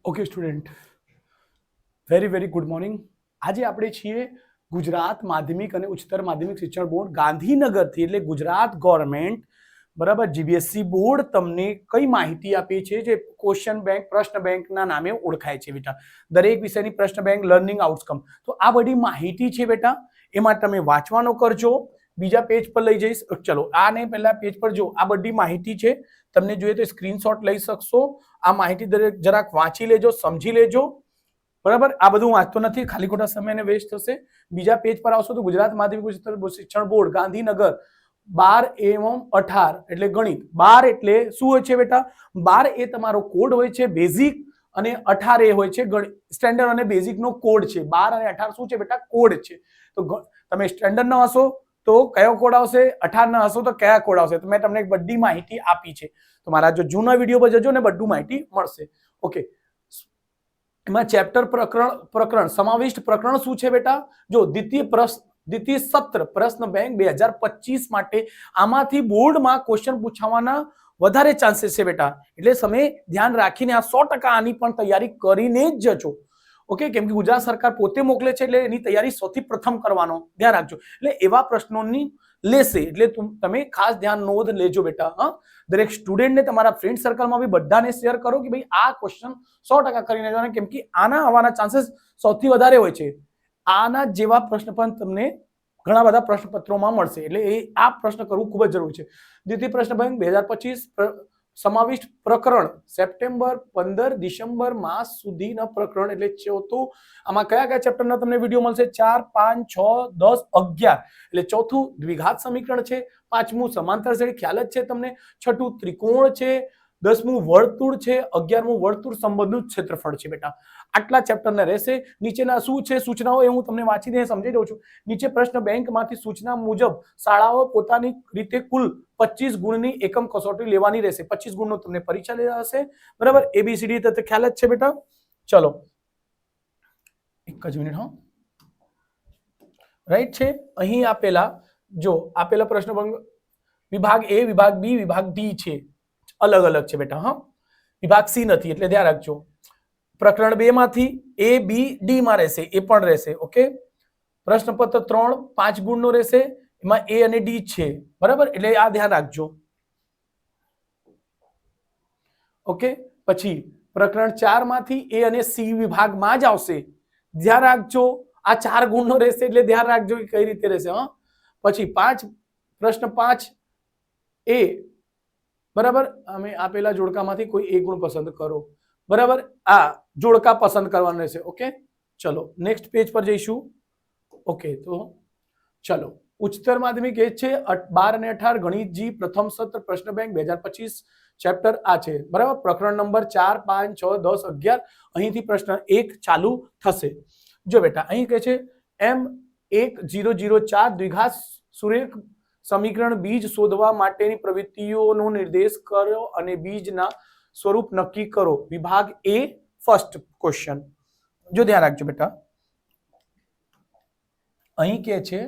Okay student, very very good morning. આજે આપણે છીએ ગુજરાત માધ્યમિક અને ઉચ્ચતર માધ્યમિક શિક્ષણ બોર્ડ ગાંધીનગરથી, એટલે ગુજરાત ગવર્મેન્ટ, બરાબર. જીબીએસસી બોર્ડ તમને કઈ માહિતી આપી છે જે ક્વેશ્ચન બેંક, પ્રશ્ન બેંકના નામે ઓળખાય છે બેટા. દરેક વિષયની પ્રશ્ન બેંક, લર્નિંગ આઉટકમ, તો આ બધી માહિતી છે બેટા. એમાં તમે વાંચવાનો કરજો. બીજા પેજ પર લઈ જઈશ. ચલો આ નહીં, પહેલા પેજ પર જો, આ બધી માહિતી છે. તમને જોઈએ તો સ્ક્રીનશોટ લઈ શકશો. આ માહિતી દરેક જરાક વાંચી લેજો, સમજી લેજો, બરાબર. આ બધું વાંચતો નથી, ખાલી ખોટા સમયને વેસ્ટ થશે. બીજા પેજ પર આવશો તો ગુજરાત માધ્યમિક ઉચ્ચતર શિક્ષણ બોર્ડ ગાંધીનગર 12 એવમ 18 એટલે ગણિત. 12 એટલે શું હોય છે બેટા? 12 એ તમારો કોડ હોય છે બેઝિક, અને 18 એ હોય છે સ્ટેન્ડર્ડ અને બેઝિક નો કોડ છે. 12 અને 18 શું છે બેટા? કોડ છે. તો તમે સ્ટેન્ડર્ડ ન હશો તો કયો કોડ આવશે, 18 ન હશો તો કયા કોડ આવશે. તો મેં તમને બધી માહિતી આપી છે. તો મારા જો જૂના વિડીયો પર જજો ને, બધું માહિતી મળશે. ઓકે, એમાં ચેપ્ટર પ્રકરણ સમાવિષ્ટ પ્રકરણ શું છે બેટા? જો દ્વિતીય સત્ર પ્રશ્ન બેંક 2025 માટે આમાંથી બોર્ડમાં ક્વેશ્ચન પૂછાવાના વધારે ચાન્સીસ છે બેટા. એટલે તમે ધ્યાન રાખીને આ 100% આની પણ તૈયારી કરીને જ જજો. ઓકે, કેમ કે ગુજરાત સરકાર પોતે મોકલે છે, એટલે એની તૈયારી સૌથી પ્રથમ કરવાનો, ધ્યાન રાખજો. એટલે એવા પ્રશ્નોની લેશે, એટલે તમે ખાસ ધ્યાન નોંધ લેજો બેટા. હા, દરેક સ્ટુડન્ટને, તમારા ફ્રેન્ડ સર્કલમાં બી બધાને શેર કરો કે ભાઈ આ ક્વેશ્ચન 100% કરીને જવાના, કેમ કે આના આવવાના ચાન્સીસ સૌથી વધારે હોય છે. આના જેવા પ્રશ્ન પણ તમને ઘણા બધા પ્રશ્નપત્રોમાં મળશે, એટલે આ પ્રશ્ન કરવું ખૂબ જ જરૂરી છે. દ્વિતીય પ્રશ્ન બેંક 2025 સમાવિષ્ટ પ્રકરણ સપ્ટેમ્બર 15 ડિસેમ્બર માસ સુધીના પ્રકરણ, એટલે ચોથું. આમાં કયા કયા ચેપ્ટરના તમને વિડીયો મળશે? 4, 5, 6, 10, 11. એટલે ચોથું દ્વિઘાત સમીકરણ છે, પાંચમું સમાંતર શ્રેણી, ખ્યાલ જ છે તમને, છઠ્ઠું ત્રિકોણ છે, 10મું વર્તુળ છે, 11મું વર્તુળ સંબંધનું ક્ષેત્રફળ છે બેટા. આટલા ચેપ્ટરના રહેશે. નીચેના શું છે સૂચનાઓ, એ હું તમને વાંચીને સમજાવી દઉં છું. નીચે પ્રશ્ન બેંકમાંથી સૂચના મુજબ શાળાઓ પોતાની રીતે કુલ 25 ગુણની એકમ કસોટી લેવાની રહેશે. 25 ગુણનો તમને પરીક્ષા લેવા હશે, બરાબર. ABCD તો ખ્યાલ જ છે બેટા. ચલો એક જ મિનિટ. હા, રાઈટ છે. અહીં આપેલા જો આપેલા પ્રશ્ન વિભાગ A, વિભાગ B, વિભાગ D છે, અલગ અલગ છે બેટા. હા, વિભાગ C નથી, એટલે ધ્યાન રાખજો. પ્રકરણ 2 માંથી A, B, D માં રહેશે, એ પણ રહેશે. ઓકે, પ્રશ્નપત્ર 3 5 ગુણનો રહેશે, એમાં A અને D છે, બરાબર. એટલે આ ધ્યાન રાખજો. ઓકે, પછી પ્રકરણ 4 માંથી A અને C વિભાગમાં જ આવશે, ધ્યાન રાખજો. આ 4 ગુણનો રહેશે, એટલે ધ્યાન રાખજો કે કઈ રીતે રહેશે. હા, પછી પ્રશ્ન 5 A, બરાબર. અમે આપેલા જોડકામાંથી કોઈ એક ગુણ પસંદ કરો, બરાબર. આ જોડકા પસંદ કરવાનું રહેશે. ઓકે, ચલો નેક્સ્ટ પેજ પર જઈશું. ઓકે, તો ચલો ઉચ્ચતર માધ્યમિક એ છે 12 અને 18 ગણિત જી પ્રથમ સત્ર પ્રશ્ન બેંક 2025 ચેપ્ટર આ છે, બરાબર. પ્રકરણ નંબર 4, 5, 6, 10, 11. અહીંથી પ્રશ્ન 1 ચાલુ થશે. જો બેટા, અહીં કહે છે M1004 દ્વિઘાત સુરેખ સમીકરણ બીજ શોધવા માટેની પ્રવૃત્તિઓનો નિર્દેશ કરો અને બીજના સ્વરૂપ નક્કી કરો. વિભાગ A, ફર્સ્ટ ક્વેશ્ચન. જો ધ્યાન રાખજો બેટા, અહીં કે છે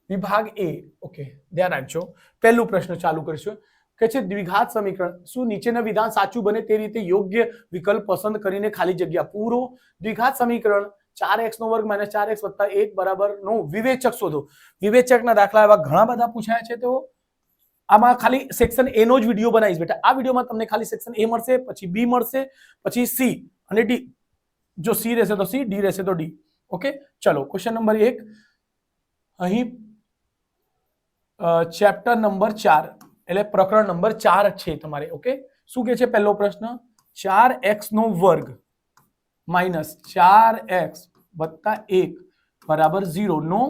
વિભાગ A. ઓકે, ધ્યાન રાખજો. પહેલું પ્રશ્ન ચાલુ કરીશું. કે છે દ્વિઘાત સમીકરણ, શું નીચેના વિધાન સાચું બને તે રીતે યોગ્ય વિકલ્પ પસંદ કરીને ખાલી જગ્યા પૂરો. દ્વિઘાત સમીકરણ 4x નો વર્ગ - 4x + 1 બરાબર નો વિવેચક શોધો. વિવેચકના દાખલા એવા ઘણા બધા પૂછાયા છે, તો આમાં ખાલી સેક્શન A નો જ વિડીયો બનાવીશ બેટા. આ વિડીયોમાં તમને ખાલી સેક્શન A મળશે, પછી B મળશે, પછી C અને D. જો C રહેશે તો C, D રહેશે તો D. ઓકે, ચલો ક્વેશ્ચન નંબર 1. અહીં ચેપ્ટર નંબર 4 એટલે પ્રકરણ નંબર 4 છે તમારે. ઓકે, શું કે છે પહેલો પ્રશ્ન? 4x નો વર્ગ - 4x + 1 બરાબર 0 નો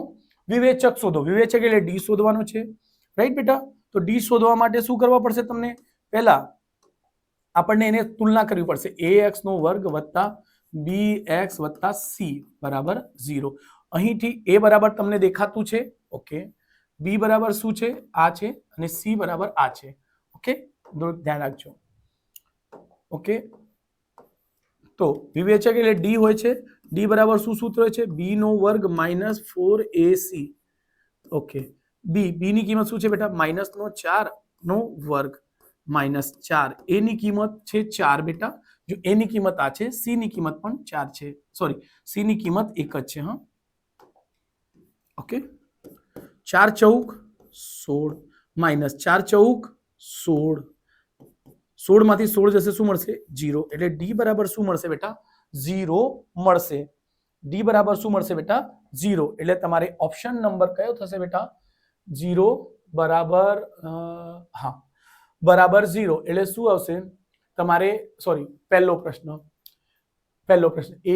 વિવેચક શોધો. વિવેચક એટલે D શોધવાનો છે, રાઈટ બેટા. તો D શોધવા માટે શું કરવા પડશે તમને? પહેલા આપણને એને તુલના કરવી પડશે. ax નો વર્ગ + bx + c બરાબર 0. અહીંથી a બરાબર તમને દેખાતું છે. ઓકે, b બરાબર શું છે? આ છે, અને c બરાબર આ છે. ઓકે, ધ્યાન રાખજો. ઓકે, તો વિવેચક એટલે D હોય છે. D બરાબર શું સૂત્ર હોય છે? b નો વર્ગ - 4ac. ઓકે, b ની કિંમત શું છે બેટા? -4 નો વર્ગ - 4. a ની કિંમત છે 4 બેટા. જો a ની કિંમત આ છે, c ની કિંમત પણ 4 છે, સોરી c ની કિંમત 1 જ છે. હા, ઓકે. 4 ચૌક 16 માઇનસ 4 ચૌક 16, 16 માંથી 16 જશે, શું મળશે? 0. એટલે ડી બરાબર શું મળશે બેટા? 0 મળશે. ડી બરાબર શું મળશે બેટા? 0. એટલે તમારે ઓપ્શન નંબર કયો થશે બેટા? 0 બરાબર હા બરાબર 0. એટલે શું આવશે તમારે? સોરી, પહેલો પ્રશ્ન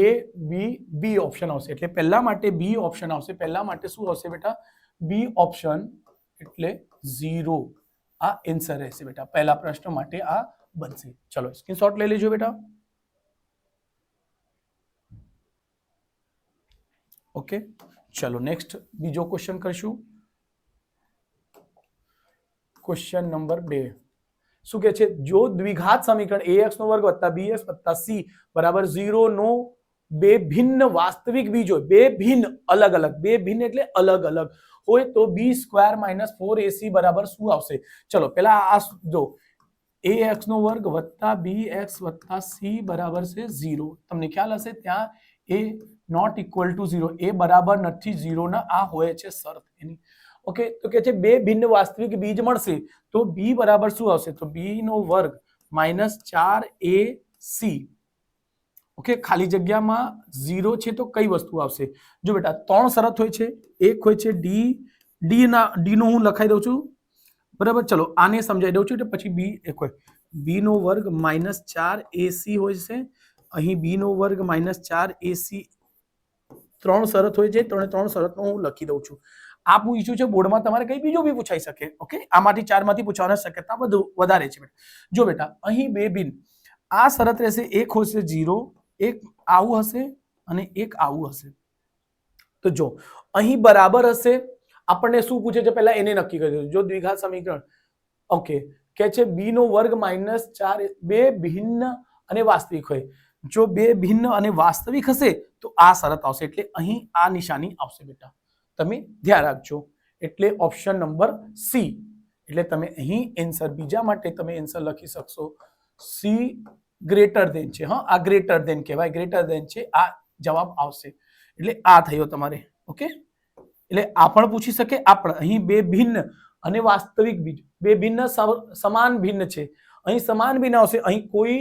એ બી ઓપ્શન આવશે. એટલે પહેલા માટે બી ઓપ્શન આવશે. પહેલા માટે શું આવશે બેટા? બી ઓપ્શન, એટલે 0 આ આન્સર રહેશે બેટા. પહેલા પ્રશ્ન માટે આ બનશે. ચલો સ્ક્રીનશોટ લઈ લેજો બેટા. ઓકે, ચલો નેક્સ્ટ બીજો ક્વેશ્ચન કરશું. ક્વેશ્ચન નંબર 2 શું કહે છે? જો દ્વિઘાત સમીકરણ ax નો વર્ગ વત્તા bx વત્તા c બરાબર 0 નો બે ભિન્ન વાસ્તવિક બીજ હોય, બે ભિન્ન અલગ અલગ, બે ભિન્ન એટલે અલગ અલગ હોય તો b સ્ક્વેર માઇનસ 4ac બરાબર શું આવશે? ચલો પેલા આ જો ax નો વર્ગ વત્તા bx વત્તા c બરાબર છે 0. તમને ખ્યાલ હશે ત્યાં a નોટ ઇક્વલ ટુ 0, એ બરાબર નથી 0 ના, આ હોય છે શરત એની. ઓકે, તો કે છે બે ભિન્ન વાસ્તવિક બીજ મળશે તો b બરાબર શું આવશે? તો b નો વર્ગ માઇનસ 4ac. ઓકે, ખાલી જગ્યામાં 0 છે તો કઈ વસ્તુ આવશે? જો બેટા 3 શરત હોય છે. એક હોય છે ડી નો હું લખાઈ દઉં છું, બરાબર. ચલો આને સમજાઈ દઉં છું, પછી બી એક હોય b નો વર્ગ માઇનસ 4ac હોય છે. અહીં b નો વર્ગ માઇનસ 4ac 3 શરત હોય છે. ત્રણ શરતનો હું લખી દઉં છું. આ પૂછ્યું છે બોર્ડમાં, તમારે કઈ બીજું બી પૂછાઈ શકે. ઓકે, આમાંથી 4 માંથી પૂછવાની શક્યતા વધારે છે. જો બેટા અહીં બે ભિન્ન, આ શરત રહેશે, એક હશે 0, એક આવું હશે અને એક આવું હશે. તો જો અહીં બરાબર હશે, આપણને શું પૂછે છે પહેલા એને નક્કી કરી દો. જો દ્વિઘાત સમીકરણ, ઓકે, કે છે b નો વર્ગ માઇનસ 4, બે ભિન્ન અને વાસ્તવિક હોય. જો બે ભિન્ન અને વાસ્તવિક હશે તો આ શરત આવશે, એટલે અહીં આ નિશાની આવશે બેટા. તમે ધ્યાન રાખજો. એટલે ઓપ્શન નંબર સી. એટલે તમે અહીં આન્સર બીજા માટે તમે આન્સર લખી શકશો સી ગ્રેટર ધેન છે. હા, આ ગ્રેટર ધેન કહેવાય, ગ્રેટર ધેન છે, આ જવાબ આવશે. એટલે આ થયો તમારે. ઓકે, એટલે આ પણ પૂછી શકે. આ પણ અહીં બે ભિન્ન અને વાસ્તવિક બીજ, બે ભિન્ન સમાન ભિન્ન છે. અહીં સમાન ભિન્ન આવશે, અહીં કોઈ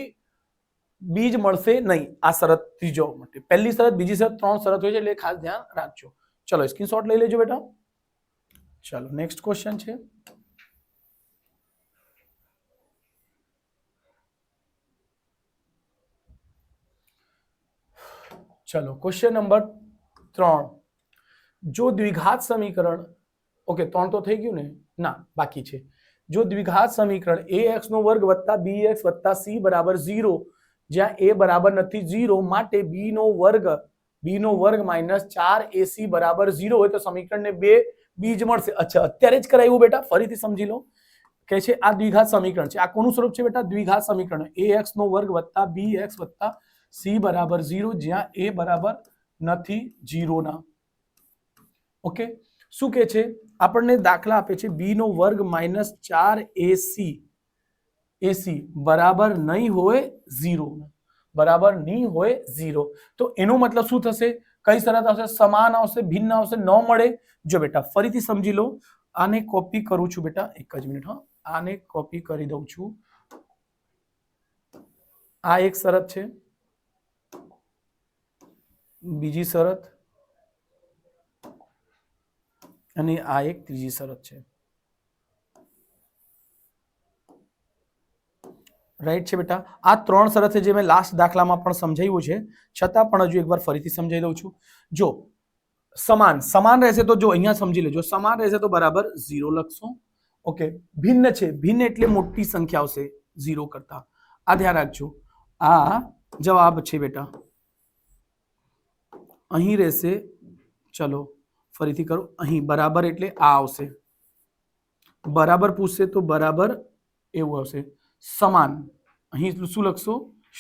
બીજ મળશે નહીં. આ શરત ત્રીજો માટે, પહેલી શરત, બીજી શરત, 3 શરત હોય છે, એટલે ખાસ ધ્યાન રાખજો. ચલો સ્ક્રીનશોટ લઈ લેજો બેટા. ચલો નેક્સ્ટ ક્વેશ્ચન છે. ચલો ક્વેશ્ચન નંબર 3. જો દ્વિઘાત સમીકરણ, ઓકે 3 તો થઈ ગયું ને? ના, બાકી છે. જો દ્વિઘાત સમીકરણ ax નો વર્ગ વત્તા bx વત્તા c બરાબર 0, જ્યાં a બરાબર નથી 0 માટે b નો વર્ગ માઇનસ 4ac બરાબર 0 હોય તો સમીકરણને બે બીજ મળશે. અચ્છા, અત્યારે જ કરાવ્યું બેટા, ફરીથી સમજી લો. કે છે આ દ્વિઘાત સમીકરણ છે. આ કોનું સ્વરૂપ છે બેટા? દ્વિઘાત સમીકરણ. ax નો વર્ગ વત્તા bx વત્તા c બરાબર 0, જ્યાં a બરાબર નથી 0 ના. ઓકે, શું કે છે? આપણને દાખલા આપે છે b નો વર્ગ માઇનસ 4ac બરાબર નહીં હોય 0, બરાબર નહીં હોય 0. તો એનો મતલબ શું થશે? કઈ શરત આવશે? સમાન આવશે, ભિન્ન આવશે, ન મળે. જો બેટા ફરીથી સમજી લો. આને કોપી કરું છું બેટા, એક જ મિનિટ. હા, આને કોપી કરી દઉં છું. આ એક શરત છે, બીજી શરત, અને આ એક ત્રીજી શરત છે. રાઈટ છે બેટા. આ 3 શરત છે જે મેં લાસ્ટ દાખલામાં પણ સમજાવ્યું છે, છતાં પણ હજુ એકવાર ફરીથી સમજાવી દઉં છું. જો સમાન રહેશે તો જો અહીંયા સમજી લેજો, સમાન રહેશે તો બરાબર 0 લખશો. ઓકે, ભિન્ન છે, ભિન્ન એટલે મોટી સંખ્યા આવશે 0 કરતા. આ ધ્યાન રાખજો. આ જવાબ છે બેટા. અહીં રહેશે, ચલો ફરીથી કરો. અહીં બરાબર એટલે આ આવશે. બરાબર પૂછશે તો બરાબર એવું આવશે. સમાન, અહીં શું લખશો?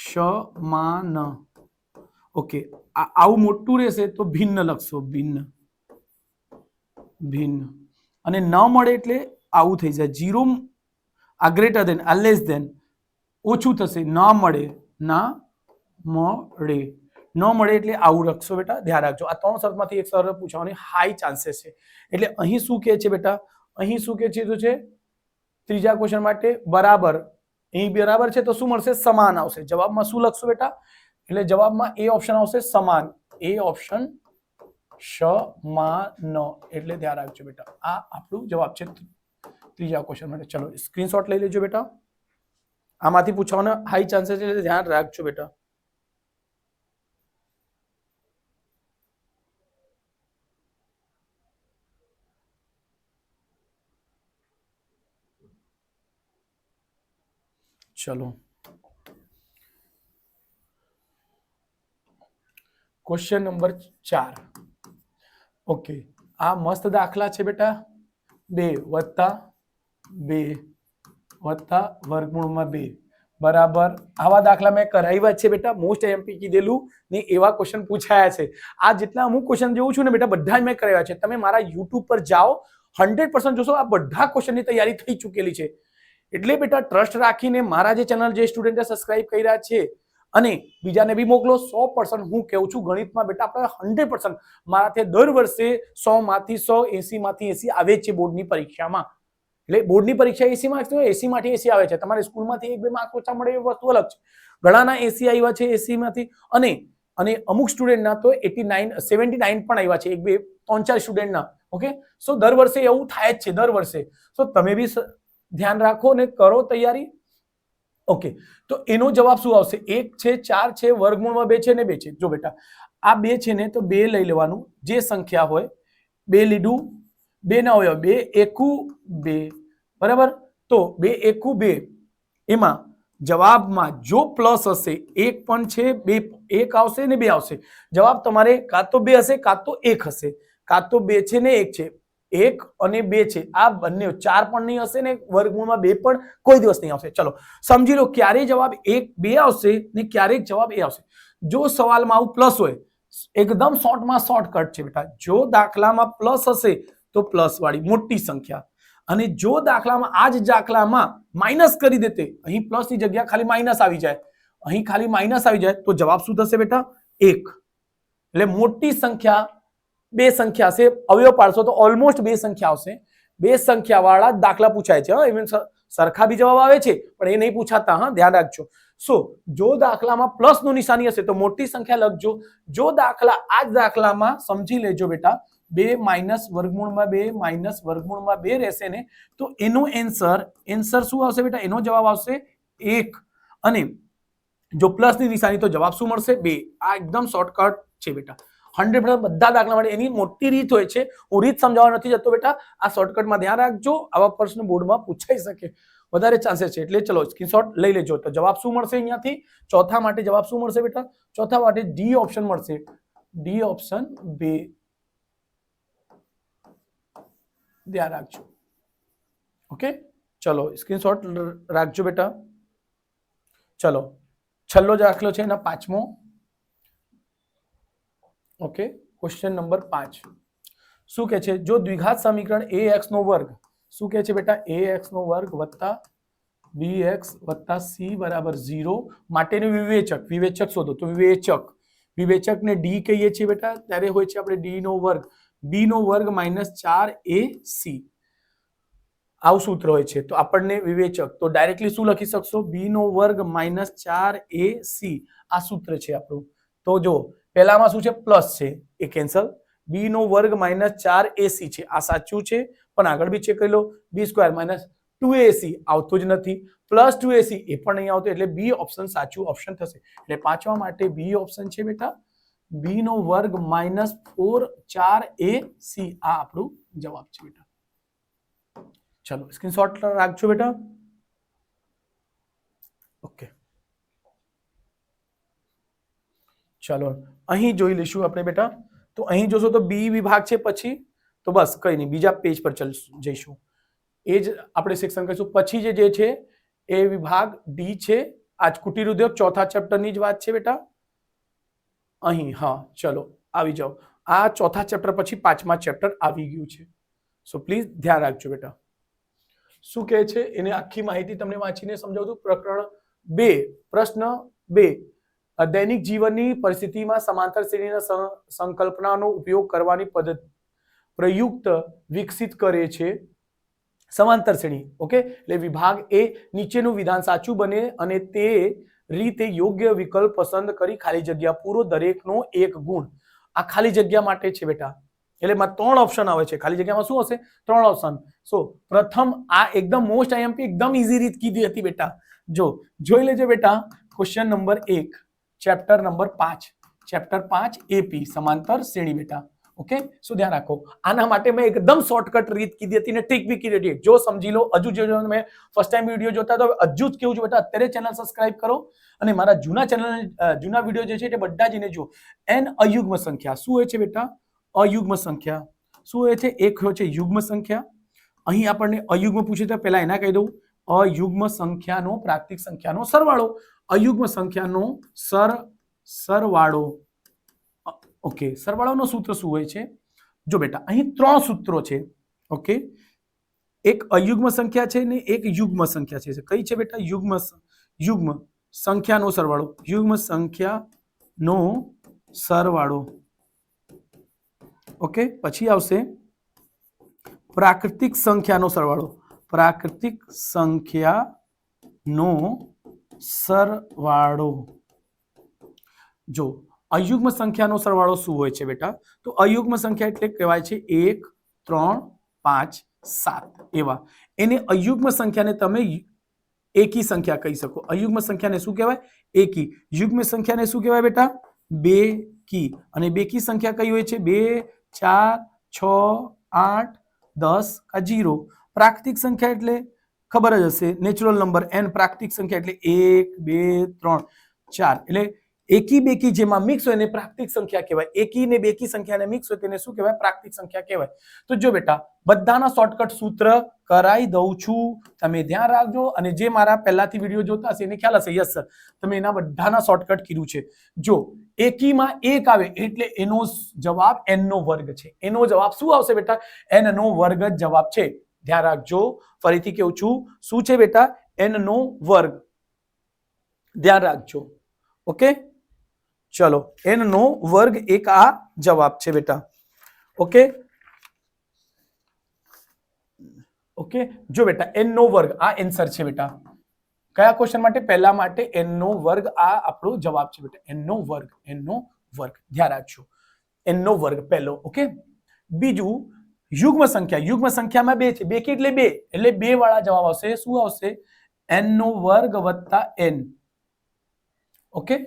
સમાન. ઓકે, આવું મોટું રહેશે તો ભિન્ન લખશો, ભિન્ન. અને ન મળે એટલે આવું થઈ જાય 0. આ ગ્રેટર ધેન, આ લેસ ધેન, ઓછું થશે, ન મળે ના મળે, ન મળે એટલે આવું લખશો બેટા, ધ્યાન રાખજો. આ 3 શરતમાંથી એક શરત પૂછવાની હાઈ ચાન્सेस છે. એટલે અહીં શું કહે છે બેટા, અહીં શું કહે છે તો છે ત્રીજા ક્વેશ્ચન માટે બરાબર. અહીં બરાબર છે તો શું મળશે, સમાન આવશે. જવાબમાં શું લખશો બેટા, એટલે જવાબમાં એ ઓપ્શન આવશે સમાન, એ ઓપ્શન સમાન, એટલે ધ્યાન રાખજો બેટા. આ આપણું જવાબ છે ત્રીજા ક્વેશ્ચન માટે. ચલો સ્ક્રીનશોટ લઈ લેજો બેટા, આમાંથી પૂછવાના હાઈ ચાન્सेस છે, ધ્યાન રાખજો બેટા. चलो क्वेश्चन नंबर 4. ओके, आ मस्त दाखला छे बेटा, 2 + 2 + વર્ગમૂળમાં 2 બરાબર. આવા દાખલા મેં કરાવ્યા છે બેટા, મોસ્ટ એમપી કીધેલું ને એવા ક્વેશ્ચન પૂછાયા છે. આ જેટલા અમુક ક્વેશ્ચન જોઉં છું ને બેટા, બધા જ મેં કરાવ્યા છે. તમે મારા યુટ્યુબ પર જાઓ, 100% જોશો આ બધા ક્વેશ્ચનની તૈયારી થઈ ચૂકેલી છે. એટલે બેટા ટ્રસ્ટ રાખીને મારા જે ચેનલ જે સ્ટુડન્ટે સબસ્ક્રાઇબ કર્યા છે અને બીજાને બી મોકલો. 100% હું કહું છું, ગણિતમાં બેટા આપણે 100% મારાથી દર વર્ષે 100 માંથી 100, 80 માંથી 80 આવે છે બોર્ડની પરીક્ષામાં. એટલે બોર્ડની પરીક્ષા 80 માર્ક્સ તો 80 માંથી 80 આવે છે. તમારે સ્કૂલમાંથી 1-2 માર્ક ઓછા મળે એ વસ્તુ અલગ છે. ઘણાના 80 આવ્યા છે 80 માંથી, અને અમુક સ્ટુડન્ટના તો 89 79 પણ આવ્યા છે, 1-2 3-4 સ્ટુડન્ટના. ઓકે, સો દર વર્ષે એવું થાય જ છે, દર વર્ષે. સો તમે બી ધ્યાન રાખો ને કરો તૈયારી. ઓકે, તો એનો જવાબ શું આવશે, 1 છે, 4 છે, વર્ગમૂળમાં 2 છે ને 2 છે. જો બેટા આ 2 છે ને તો 2 લઈ લેવાનું, જે સંખ્યા હોય 2 લીધું, 2 ના હોય 2 એકુ 2 બરાબર. તો 2 એકુ 2, એમાં જવાબમાં જો પ્લસ હશે, 1 પણ છે, 2 1 આવશે ને 2 આવશે. જવાબ તમારે કાં તો 2 હશે કાં તો 1 હશે, કાં તો 2 છે ને 1 છે. 1 અને 2 છે, આ બંને 4 પણ નહીં હશે ને વર્ગમૂળમાં 2 પણ કોઈ દિવસ નહીં આવશે. ચલો સમજી લો, ક્યારે જવાબ 1 2 આવશે ને ક્યારેક જવાબ એ આવશે. જો સવાલમાં આવું પ્લસ હોય, એકદમ શોર્ટમાં શોર્ટકટ છે બેટા. જો દાખલામાં પ્લસ હશે તો પ્લસ વાળી મોટી સંખ્યા, અને જો દાખલામાં આ જ દાખલામાં માઇનસ કરી દેતે, અહીં પ્લસ ની જગ્યા ખાલી માઇનસ આવી જાય, અહીં ખાલી માઇનસ આવી જાય તો જવાબ શું થશે બેટા, 1. એટલે મોટી સંખ્યા 2 સંખ્યા છે, અવયવ પાડશો તો ઓલમોસ્ટ 2 સંખ્યા આવશે. 2 સંખ્યા વાળા દાખલા પૂછાય છે. ઇવન સરખા બી જવાબ આવે છે પણ એ નહીં પૂછાતા, હા ધ્યાન રાખજો. સો જો દાખલામાં પ્લસ નું નિશાની હશે તો મોટી સંખ્યા લખજો. જો દાખલા આ જ દાખલામાં સમજી લેજો બેટા, 2 માઇનસ વર્ગમૂળમાં 2 માઇનસ વર્ગમૂળમાં 2 રહેશે ને, તો એનો એન્સર શું આવશે બેટા, એનો જવાબ આવશે 1. અને જો પ્લસ ની નિશાની તો જવાબ શું મળશે, 2. આ એકદમ શોર્ટકટ છે બેટા. 100% બધા દાખલા માટે એની મોટી રીત હોય છે, હું રીત સમજાવવા નથી જતો બેટા. આ શોર્ટકટમાં ધ્યાન રાખજો, આવા પ્રશ્ન બોર્ડમાં પૂછાઈ શકે, વધારે ચાન્सेस છે. એટલે ચલો સ્ક્રીનશોટ લઈ લેજો. તો જવાબ શું મળશે અહીંયાથી, ચોથા માટે જવાબ શું મળશે બેટા, ચોથા માટે ડી ઓપ્શન મળશે, ડી ઓપ્શન 2. ધ્યાન રાખજો. ઓકે, ચલો સ્ક્રીનશોટ રાખજો બેટા. ચલો છેલ્લો દાખલો છે એના 5મો. ઓકે, ક્વેશ્ચન નંબર 5 શું કહે છે, જો દ્વિઘાત સમીકરણ ax નો વર્ગ, શું કહે છે બેટા, ax નો વર્ગ વત્તા bx વત્તા c બરાબર 0 માટેનું વિવેચક શોધો. તો વિવેચકને d કહીએ છીએ બેટા, ત્યારે હોય છે આપણે d નો વર્ગ, b નો વર્ગ માઇનસ 4ac, આવું સૂત્ર હોય છે. તો આપણને વિવેચક તો ડાયરેક્ટલી શું લખી શકશો, b નો વર્ગ માઇનસ 4ac, આ સૂત્ર છે આપણું. તો જો પહેલામાં શું છે, પ્લસ છે, એ કેન્સલ. b નો વર્ગ માઇનસ 4ac છે, આ સાચું છે, પણ આગળ બી ચેક કરી લો, b² માઇનસ 2ac આવતું જ નથી, પ્લસ 2ac એ પણ નહીં આવતું, એટલે બી ઓપ્શન સાચું ઓપ્શન થશે. એટલે 5મા માટે બી ઓપ્શન છે બેટા, b નો વર્ગ માઇનસ 4ac, આ આપણું જવાબ છે બેટા. ચલો સ્ક્રીનશોટ રાખજો બેટા. ઓકે, ચલો અહીં જોઈ લઈશું આપણે બેટા. તો અહીં જોશો તો બી વિભાગ છે, પછી તો બસ કઈ નહીં, બીજા પેજ પર જઈશું, એ જ આપણે સેક્શન કરીશું. પછી જે છે એ વિભાગ ડી છે, આજ કુટીર ઉદ્યોગ ચોથા ચેપ્ટરની જ વાત છે બેટા. અહીં હા, ચલો આવી જાઓ. આ ચોથા ચેપ્ટર પછી 5મા ચેપ્ટર આવી ગયું છે. સો પ્લીઝ ધ્યાન રાખજો બેટા. શું કહે છે એને આખી માહિતી તમને વાંચીને સમજાવું છું. પ્રકરણ 2 પ્રશ્ન બે દૈનિક જીવનની પરિસ્થિતિમાં સમાંતર શ્રેણીના સંકલ્પનાનો ઉપયોગ કરવાની પદ્ધતિ પ્રયુક્ત વિકસિત કરે છે સમાંતર શ્રેણી. ઓકે, એટલે વિભાગ એ નીચેનું વિધાન સાચું બને અને તે રીતે યોગ્ય વિકલ્પ પસંદ કરી ખાલી જગ્યા પૂરો. દરેકનો એક ગુણ. આ ખાલી જગ્યા માટે છે બેટા, એટલે એમાં 3 ઓપ્શન આવે છે. ખાલી જગ્યામાં શું હશે? 3 ઓપ્શન. સો પ્રથમ આ એકદમ મોસ્ટ આઈએમપી એકદમ ઈઝી રીત કીધી હતી બેટા. જો જોઈ લેજો બેટા, question number 1 chapter number 5 chapter 5 AP સમાંતર શ્રેણી બેટા. ઓકે, શું ધ્યાન રાખો, આના માટે મેં એકદમ શોર્ટકટ રીત કીધી હતી ને ટ્રીક બી કીધી હતી. જો સમજી લો, હજુ જો તમે ફર્સ્ટ ટાઈમ વિડીયો જોતા તો હજુ જ કેવું છું બેટા, અત્યારે ચેનલ સબસ્ક્રાઇબ કરો અને મારા જૂના વિડીયો જે છે તે બધા જઈને જુઓ. n અયુગ્મ સંખ્યા શું હોય છે બેટા? અયુગ્મ સંખ્યા શું હોય છે? એક હોય છે યુગ્મ સંખ્યા. અહીં આપણને અયુગ્મ પૂછે તો પહેલા એના કહી દઉં, અયુગ્મ સંખ્યાનો પ્રાકૃતિક સંખ્યાનો સરવાળો. અયુગ્મ સંખ્યાનો સરવાળો. ઓકે, સરવાળાનો સૂત્ર શું હોય છે? જો બેટા, અહીં 3 સૂત્રો છે. ઓકે, એક અયુગ્મ સંખ્યા છે ને એક યુગ્મ સંખ્યા છે. કઈ છે બેટા? યુગ્મ સંખ્યાનો સરવાળો. યુગ્મ સંખ્યાનો સરવાળો. ઓકે, પછી આવશે પ્રાકૃતિક સંખ્યાનો સરવાળો. પ્રાકૃતિક સંખ્યાનો સરવાળો. જો અયુગ્મ સંખ્યાનો સરવાળો શું હોય છે બેટા? તો અયુગ્મ સંખ્યા એટલે કહેવાય છે 1 3 5 7 એવા. એને અયુગ્મ સંખ્યાને તમે એકી સંખ્યા કહી શકો. અયુગ્મ સંખ્યાને શું કહેવાય? એકી. યુગ્મ સંખ્યાને શું કહેવાય બેટા? બેકી. અને બેકી સંખ્યા કઈ હોય છે? 2 4 6 8 10 આ 0. પ્રાકૃતિક સંખ્યા એટલે ખબર જ હશે, નેચરલ નંબર n. પ્રાકૃતિક સંખ્યા એટલે 1 2 3 4. એટલે એકી બેકી જેમાં મિક્સ હોય એને પ્રાકૃતિક સંખ્યા કહેવાય. એકી ને બેકી સંખ્યાને મિક્સ હોય તેને શું કહેવાય? પ્રાકૃતિક સંખ્યા કહેવાય. તો જો બેટા, બધાના શોર્ટકટ સૂત્ર કરાઈ દઉં છું, તમે ધ્યાન રાખજો. અને જે મારા પહેલાથી વિડીયો જોતા હશે એને ખ્યાલ હશે, યસ સર, તમે એના બધાના શોર્ટકટ કીધું છે. જો એકીમાં 1 આવે એટલે એનો જવાબ n નો વર્ગ છે. એનો જવાબ શું આવશે બેટા? n નો વર્ગ જ જવાબ છે. ધ્યાન રાખજો, ફરીથી કહું છું, શું છે બેટા? n નો વર્ગ. ધ્યાન રાખજો. ઓકે, ચલો, n નો વર્ગ એક આ જવાબ છે બેટા. ઓકે ઓકે, જો બેટા, n નો વર્ગ આ આન્સર છે બેટા. કયા ક્વેશ્ચન માટે? પહેલા માટે n નો વર્ગ આ આપણો જવાબ છે બેટા. n નો વર્ગ, n નો વર્ગ. ધ્યાન રાખજો, n નો વર્ગ પહેલો. ઓકે, બીજું યુગ્મ સંખ્યા. યુગ્મ સંખ્યામાં 2 છે. બેકી એટલે 2, એટલે 2 વાળા જવાબ આવશે. શું આવશે? n નો વર્ગ વત્તા n. ઓકે,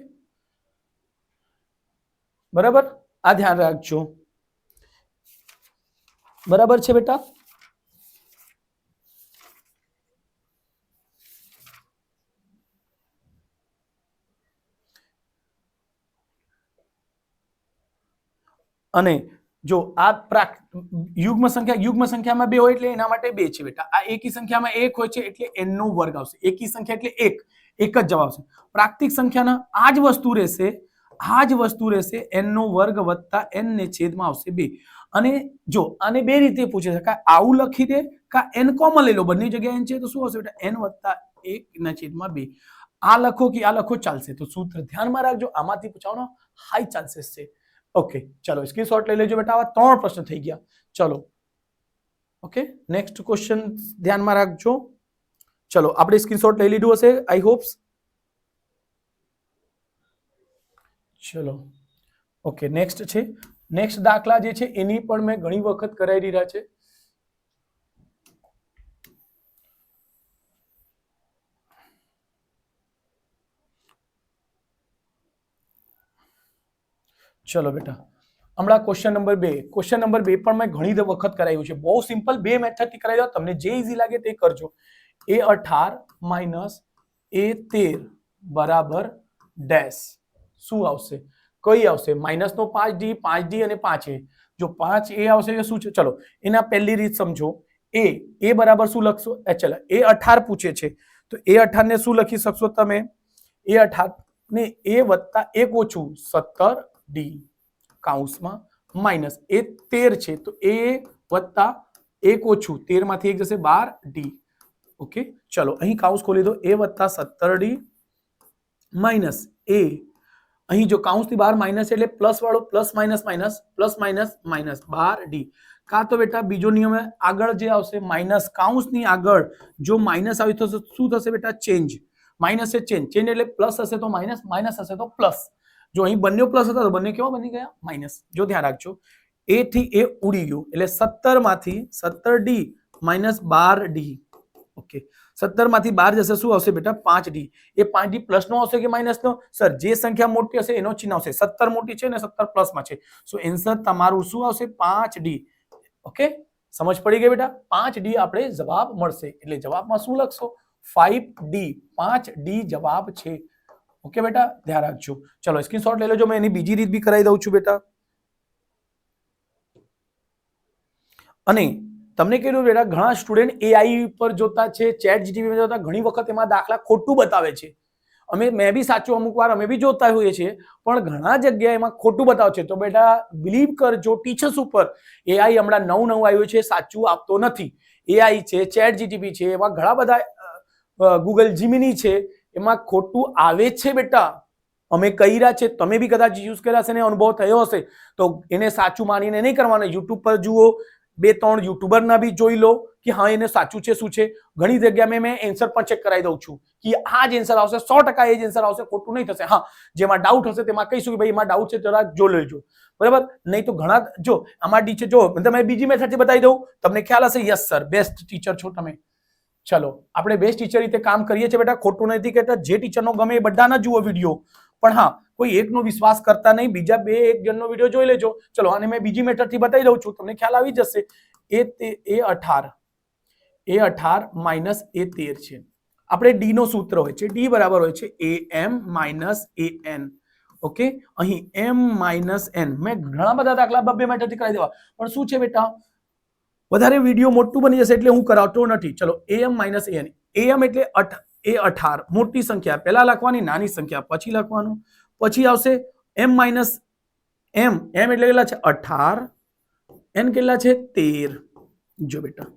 બરાબર, આ ધ્યાન રાખજો. બરાબર છે બેટા? અને જો આ યુગ્મ સંખ્યામાં 2 હોય એટલે એના માટે 2 છે બેટા. આ એકી સંખ્યામાં 1 હોય છે એટલે n નો વર્ગ આવશે. એકી સંખ્યા એટલે 1, એક જ જવાબ આવશે. પ્રાકૃતિક સંખ્યાના આ જ વસ્તુ રહેશે, આ જ વસ્તુ રહેશે. n નો વર્ગ વત્તા n ને છેદમાં આવશે 2. અને જો આને 2 રીતે પૂછે છે, કા આવું લખી દે કા n કોમન લઈ લો. બંને જગ્યાએ n છે તો શું હશે બેટા? n વત્તા 1 ના છેદમાં 2. આ લખો કે આ લખો ચાલશે. તો સૂત્ર ધ્યાનમાં રાખજો, આમાંથી પૂછવાનો હાઈ ચાન્સીસ છે. ઓકે, ચલો સ્ક્રીનશોટ લઈ લેજો બેટા. આવા 3 પ્રશ્ન થઈ ગયા. ચલો, ઓકે, નેક્સ્ટ ક્વેશ્ચન ધ્યાનમાં રાખજો. ચલો, આપણે સ્ક્રીનશોટ લઈ લીધું હશે, આઈ હોપ્સ. ચલો, ઓકે, નેક્સ્ટ છે. નેક્સ્ટ દાખલા જે છે એની પણ મેં ઘણી વખત કરાવી દીધા છે. ચલો બેટા, હમણાં ક્વેશ્ચન નંબર 2. ક્વેશ્ચન નંબર 2 પણ મેં ઘણી વખત કરાવ્યું છે. બહુ સિમ્પલ 2 મેથડથી કરાવી દો, તમને જે ઈઝી લાગે તે કરજો. a18 - a13 બરાબર ડેશ. શું આવશે? કઈ આવશે? માઇનસનો 5d, 5d અને 5a. જો 5a આવશે કે શું છે? ચલો, એના પહેલી રીત સમજો. a બરાબર શું લખશો? ચલો, a18 પૂછે છે તો a18 ને શું લખી શકશો તમે? a18 ને a વત્તા 1 ઓછું 17d કાઉન્સમાં માઇનસ. એ 13 છે તો a વત્તા 1 ઓછું 13 માંથી 1 જશે 12d. ઓકે, ચલો અહીં કાઉન્સ ખોલી દો. a વત્તા 17d માઇનસ એ, અહીં જો કૌંસની બહાર માઇનસ એટલે પ્લસ વાળો પ્લસ માઇનસ 12d, કાં તો બેટા બીજો નિયમ આગળ જે આવશે માઇનસ કૌંસની આગળ જો માઇનસ આવી તો શું થશે બેટા? ચેન્જ. માઇનસ છે ચેન્જ, ચેન્જ એટલે પ્લસ હશે તો માઇનસ, માઇનસ હશે તો પ્લસ. જો અહીં બંને પ્લસ હતા તો બંને કેવા બની ગયા? માઇનસ. જો ધ્યાન રાખજો, એ થી એ ઉડી ગયું એટલે 17 માંથી 17d માઇનસ 12d. ઓકે, 17 માંથી 12 જશે શું આવશે બેટા? 5d. એ 5d પ્લસ નો આવશે કે માઇનસ નો? સર જે સંખ્યા મોટી હશે એનો ચિહ્ન આવશે. 17 મોટી છે ને 17 પ્લસ માં છે, સો આન્સર તમારું શું આવશે? 5d. ઓકે, સમજ પડી ગઈ બેટા? 5d આપણે જવાબ મળશે. એટલે જવાબમાં શું લખશો? 5d. 5d જવાબ છે. ઓકે બેટા, ધ્યાન રાખજો. ચલો સ્ક્રીનશોટ લઈ લેજો. મેં એની બીજી રીત બી કરાવી દઉં છું બેટા. અને તમને કીધું બેટા ઘણા સ્ટુડન્ટ એઆઈ પર જોતા છે, ચેટ જીટીપી પર જોતા, ઘણી વખત એમાં દાખલા ખોટું બતાવે છે. મેં બી સાચું અમુક વાર અમે બી જોતા હોઈએ છીએ, પણ ઘણા જગ્યાએ એમાં ખોટું બતાવે છે. તો બેટા બિલીવ કરજો ટીચર્સ ઉપર. એઆઈ હમણાં નવું આવ્યું છે, સાચું આપતો નથી. એઆઈ છે, ચેટ જીટીપી છે, એમાં ઘણા બધા ગૂગલ જીમિની છે, એમાં ખોટું આવે છે બેટા. અમે કર્યા છે, તમે બી કદાચ યુઝ કર્યા છે ને અનુભવ થયો હશે, તો એને સાચું માનીને નહીં કરવાનું. યુટ્યુબ પર જુઓ, 2-3 યુટ્યુબરના બી જોઈ લો કે હા એને સાચું છે શું છે. ઘણી જગ્યાએ મેં એન્સર પણ ચેક કરાવી દઉં છું કે આ જ એન્સર આવશે, 100% એ જ એન્સર આવશે, ખોટું નહીં થશે. હા, જેમાં ડાઉટ હશે તેમાં કહીશું કે ભાઈ એમાં ડાઉટ છે જરા જો લેજો, બરાબર? નહીં તો ઘણા જો આમાં ડી છે, જો તમે બીજી મેથડથી બતાવી દઉં, તમને ખ્યાલ હશે. યસ સર, બેસ્ટ ટીચર છો તમે. ચલો આપણે બેસ્ટ ટીચર રીતે કામ કરીએ છીએ બેટા, ખોટું નથી કહેતા. જે ટીચરનો ગમે એ બધાના જુઓ વિડીયો, પણ હા કોઈ એકનો વિશ્વાસ કરતા નહીં, બીજા 2-1 જણનો વિડીયો જોઈ લેજો. ચલો અને મેં બીજી મેથડથી બતાવી દઉં છું, તમને ખ્યાલ આવી જશે. A18 માઇનસ A13 છે. આપણે ડી નો સૂત્ર હોય છે, ડી બરાબર હોય છે AM માઇનસ AN. ઓકે, અહીં m માઇનસ n. મેં ઘણા બધા દાખલા 2 મેથડથી કરાવી દેવા, પણ શું છે બેટા વધારે વિડીયો મોટું બની જશે એટલે હું કરાવતો નથી. ચલો AM માઇનસ AN. AM એટલે A18 મોટી સંખ્યા પહેલા લખવાની, નાની સંખ્યા પછી લખવાનું, પછી આવશે m માઇનસ m. m એટલે કેટલા છે? 18. n કેટલા છે? 13. જો બેટા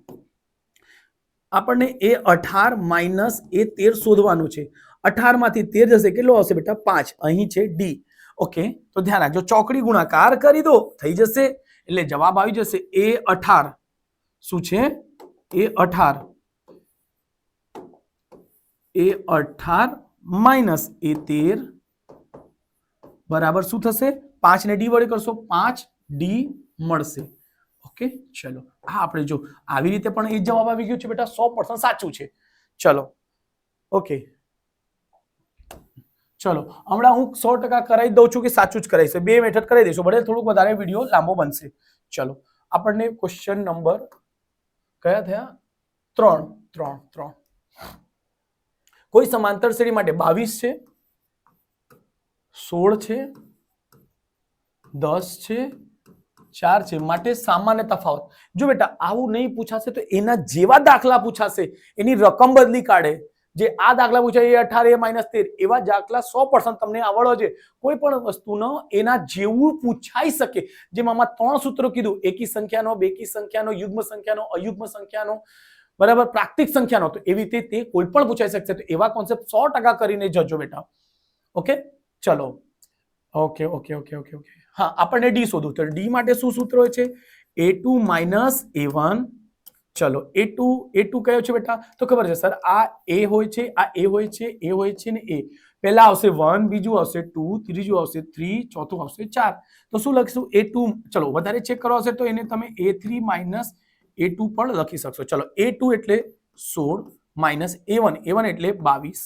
આપણને A18 માઇનસ A13 શોધવાનું છે. 18 માંથી 13 જશે કેટલો આવશે બેટા? 5. અહીં છે ડી. ઓકે, તો ધ્યાન રાખજો, ચોકડી ગુણાકાર કરી દો થઈ જશે, એટલે જવાબ આવી જશે A18. શું છે? A18 માઇનસ A13 બરાબર શું થશે? 5 ને ડી વડે કરશો 5d મળશે. ઓકે, ચલો હા આપણે જો આવી રીતે પણ એ જવાબ આવી ગયો છે બેટા, 100% સાચું છે. ચલો ઓકે, ચલો હમણાં હું 100% કરાવી દઉં છું કે સાચું જ કરાવીશ. 2 મેથડ કરાવી દઈશું, ભલે થોડુંક વધારે વિડીયો લાંબો બનશે. ચલો આપણને ક્વેશ્ચન નંબર કયા થયા? 3. કોઈ સમાંતર શ્રેણી માટે 22 છે, 16 છે, 10 છે, 4 છે, માટે સામાન્ય તફાવત. જો બેટા આવું નહીં પૂછાશે તો એના જેવા દાખલા પૂછાશે, એની રકમ બદલી કાઢે. જે આ દાખલા પૂછાય A18 A-13 એવા દાખલા 100% તમને આવડો છે. કોઈ પણ વસ્તુનો એના જેવું પૂછાઈ શકે. જેમ આમાં 3 સૂત્રો કીધું, એકી સંખ્યાનો, બેકી સંખ્યાનો, યુગ્મ સંખ્યાનો, અયુગ્મ સંખ્યાનો, બરાબર, પ્રાકૃતિક સંખ્યાનો, તો એવી રીતે તે કોઈ પણ પૂછાઈ શકશે. તો એવા કોન્સેપ્ટ 100% કરીને જજો બેટા. ઓકે, ચલો ઓકે. હા, આપણને ડી શોધવું, તો ડી માટે શું સૂત્ર હોય છે? A2 minus A1. ચલો A2 કયો છે બેટા? તો ખબર છે સર, આ A હોય છે, આ A હોય છે, A હોય છે ને A. પહેલા આવશે 1, બીજું આવશે 2, ત્રીજું આવશે 3, ચોથું આવશે 4. તો શું લખીશું? A2. ચલો વધારે ચેક કરવા હશે તો એને તમે A3 માઇનસ A2 પણ લખી શકશો. ચલો A2 એટલે 16 માઇનસ A1 એટલે 22.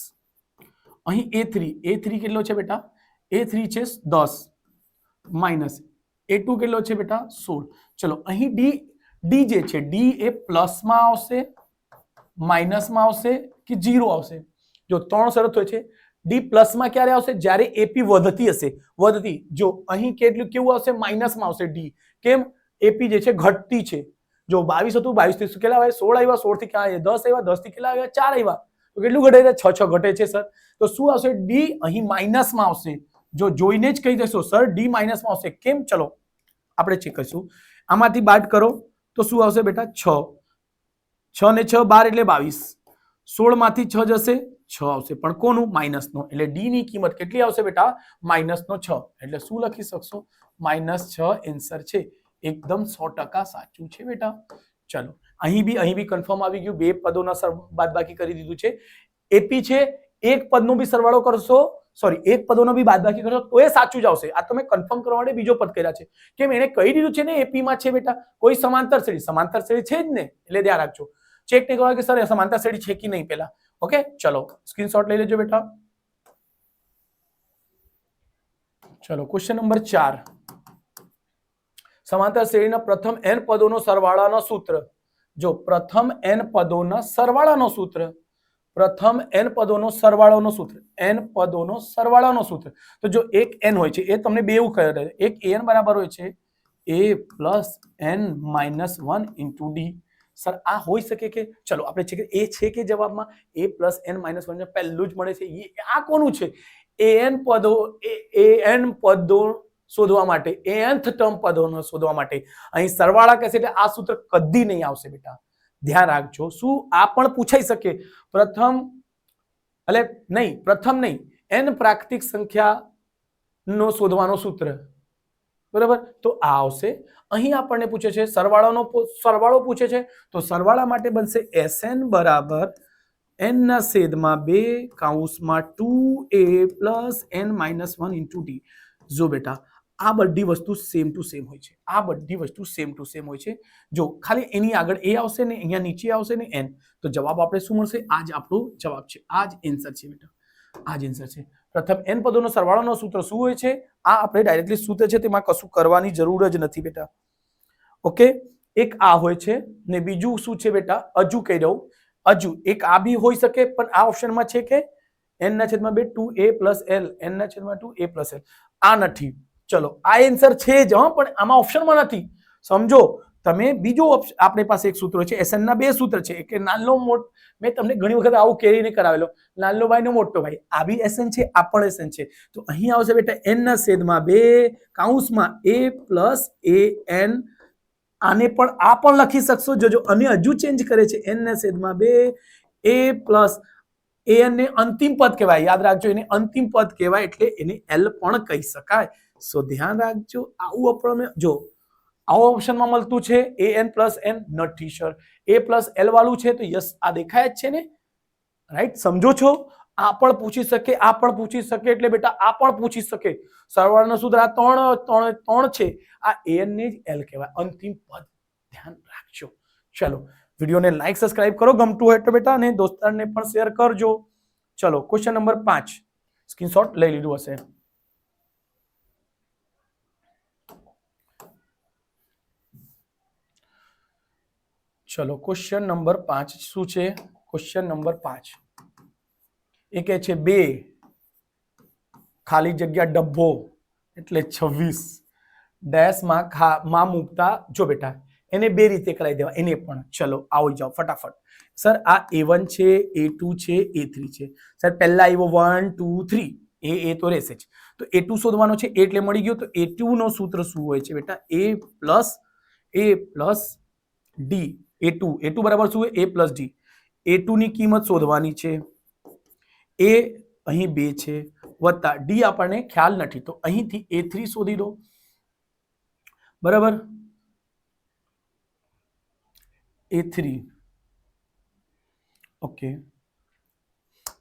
અહીં A3 કેટલો છે બેટા? A3 છે 10 માઇનસ A2 કેટલો છે બેટા? 16. ચલો અહીં ડી જે છે, ડી એ પ્લસમાં આવશે, માઇનસમાં આવશે કે 0 આવશે? જો 3 શરત હોય છે. ડી પ્લસમાં ક્યારે આવશે? જ્યારે એપી વધતી હશે, વધતી. જો અહીં કેવું આવશે? માઇનસમાં આવશે ડી. કેમ? એપી જે છે ઘટતી છે. જો 22 હતું, 22 થી કેટલા આવ્યા? 16 આવ્યા, 16 થી ક્યાં આવ્યા? 10 આવ્યા, 10 થી કેટલા આવ્યા? 4 આવ્યા. તો કેટલું ઘટે છે? 6 ઘટે છે સર. તો શું આવશે? ડી અહીં માઇનસમાં આવશે. જો જોઈને જ કહી દેશો સર ડી માઇનસમાં આવશે. કેમ? ચલો આપણે ચેક કરીશું. આમાંથી બાદ કરો તો શું આવશે બેટા? 6 ને 6 12 એટલે 22. 16 માંથી 6 જશે, 6 આવશે, પણ કોનું? માઇનસનો. એટલે ડી ની કિંમત કેટલી આવશે બેટા? -6. એટલે શું લખી શકશો? -6 આન્સર છે. એકદમ 100% સાચું છે બેટા. ચલો, અહીં બી કન્ફર્મ આવી ગયું. બે પદોના બાદબાકી કરી દીધું છે. એપી છે, એક પદનો બી સરવાળો કરશો, સોરી, એક પદોનો બી બાદબાકી કરશો તો એ સાચું જ આવશે. આ તમે કન્ફર્મ કરવા માટે બીજો પદ કર્યા છે. કેમ? એને કહી દીધું છે ને એપી માં છે બેટા. કોઈ સમાંતર શ્રેણી છે જ ને, એટલે ધ્યાન રાખજો. ચેક નહીં કરવા કે સર સમાંતર શ્રેણી છે કે નહીં પહેલા. ઓકે, ચલો સ્ક્રીનશોટ લઈ લેજો બેટા. ચલો, ક્વેશ્ચન નંબર 4. સમાંતર શ્રેણીના પ્રથમ n પદોનો સરવાળાનો સૂત્ર. જો પ્રથમ n પદોના સરવાળાનો સૂત્ર, પ્રથમ n પદોનો સરવાળાનો સૂત્ર, n પદોનો સરવાળાનો સૂત્ર. તો જો એક n હોય છે, એ તમને બે એવું કહે છે. એક an બરાબર હોય છે a plus n minus 1 into D. Sir આ હોઈ શકે કે? ચલો આપણે છે કે એ છે કે જવાબમાં a પ્લસ n માઇનસ 1 પહેલું જ મળે છે. આ કોનું છે? an પદો શોધવા માટે, nth ટર્મ પદોનો શોધવા માટે અહીં સરવાળા કહેશે એટલે આ સૂત્ર કદી નહીં આવશે બેટા. ધ્યાન રાખજો. શું આ પણ પૂછાઈ શકે? પ્રથમ નહીં, n પ્રાકૃતિક સંખ્યાનો શોધવાનો સૂત્ર. બરાબર, તો આ આવશે. અહીં આપણને પૂછે છે સરવાળો પૂછે છે, તો સરવાળા માટે બનશે Sn બરાબર n ના છેદમાં 2 કૌંસમાં 2a plus n minus 1 into D. જો બેટા, આ બધી વસ્તુ સેમ ટુ સેમ હોય છે. આ બધી વસ્તુ સેમ ટુ સેમ હોય છે. જો ખાલી એની આગળ a આવશે ને અહીંયા નીચે આવશે ને n, તો જવાબ આપણે શું મળશે? આ જ આપણો જવાબ છે. આ જ આન્સર છે બેટા. આ જ આન્સર છે. પ્રથમ n પદોનો સરવાળાનો સૂત્ર શું હોય છે? આ આપણે ડાયરેક્ટલી સૂત્ર છે, તેમાં કશું કરવાની જરૂર જ નથી બેટા. ઓકે, એક આ હોય છે ને બીજું શું છે બેટા? હજુ કહી દઉં. હજુ એક આ બી હોઈ શકે, પણ આ ઓપ્શનમાં છે કે n ના છેદમાં 2 2a પ્લસ l, n ના છેદમાં 2a પ્લસ l. આ નથી. ચલો, આ આન્સર છે જ, પણ આમાં ઓપ્શનમાં નથી. સમજો તમે. બીજું આપણી પાસે એક સૂત્ર છે, SN ના બે સૂત્ર છે. એક નાનો મોટો, મેં તમને ઘણી વખત આવું કેરીને કરાવેલો, નાનો ભાઈ નો મોટો ભાઈ. આ બી SN છે, આ પણ SN છે. તો અહીં આવશે બેટા n ના છેદમાં 2 કૌંસમાં a પ્લસ an. આને પણ આ પણ લખી શકશો. જોજો, અને હજુ ચેન્જ કરે છે. n ના છેદમાં 2 a પ્લસ an ને અંતિમ પદ કહેવાય. યાદ રાખજો, એને અંતિમ પદ કહેવાય, એટલે એને l પણ કહી શકાય. સો ધ્યાન રાખજો. આવું આપણને જો આવો ઓપ્શનમાં મળતું છે an પ્લસ n, નથી સર. a પ્લસ l વાળું છે, તો યસ આ દેખાય જ છે ને, રાઈટ? સમજો છો? આ પણ પૂછી શકે, આ પણ પૂછી શકે, એટલે બેટા આ પણ પૂછી શકે. સરવાળાનો સૂત્ર આ ત્રણ છે. આ an ને જ l કહેવાય, અંતિમ પદ. ધ્યાન રાખજો. ચલો, વિડીયોને લાઈક સબસ્ક્રાઇબ કરો ગમતું હોય તો બેટા, અને દોસ્તારને પણ શેર કરજો. ચલો, ક્વેશ્ચન નંબર 5. સ્ક્રીનશોટ લઈ લીધું હશે. ચલો, ક્વેશ્ચન નંબર 5 શું છે? ક્વેશ્ચન નંબર 5 એ કહે છે 2 ખાલી જગ્યા ડબ્બો એટલે 26 ડેશમાં મૂકતા. જો બેટા, એને બે રીતે કરાવી દેવા. એને પણ ચલો આવી જાઓ ફટાફટ. સર આ A1 છે, A2 છે, A3 છે. સર પહેલા આવ્યો 1 2 3, એ તો રહેશે જ. તો A2 શોધવાનો છે, એટલે મળી ગયો. તો A2 નો સૂત્ર શું હોય છે બેટા? A plus D. A2 બરાબર શું હોય? A plus D. A2 ની કિંમત શોધવાની છે. A અહીં 2 છે, વત્તા ડી આપણને ખ્યાલ નથી, તો અહીંથી A3 શોધી દો. બરાબર, A3. ઓકે,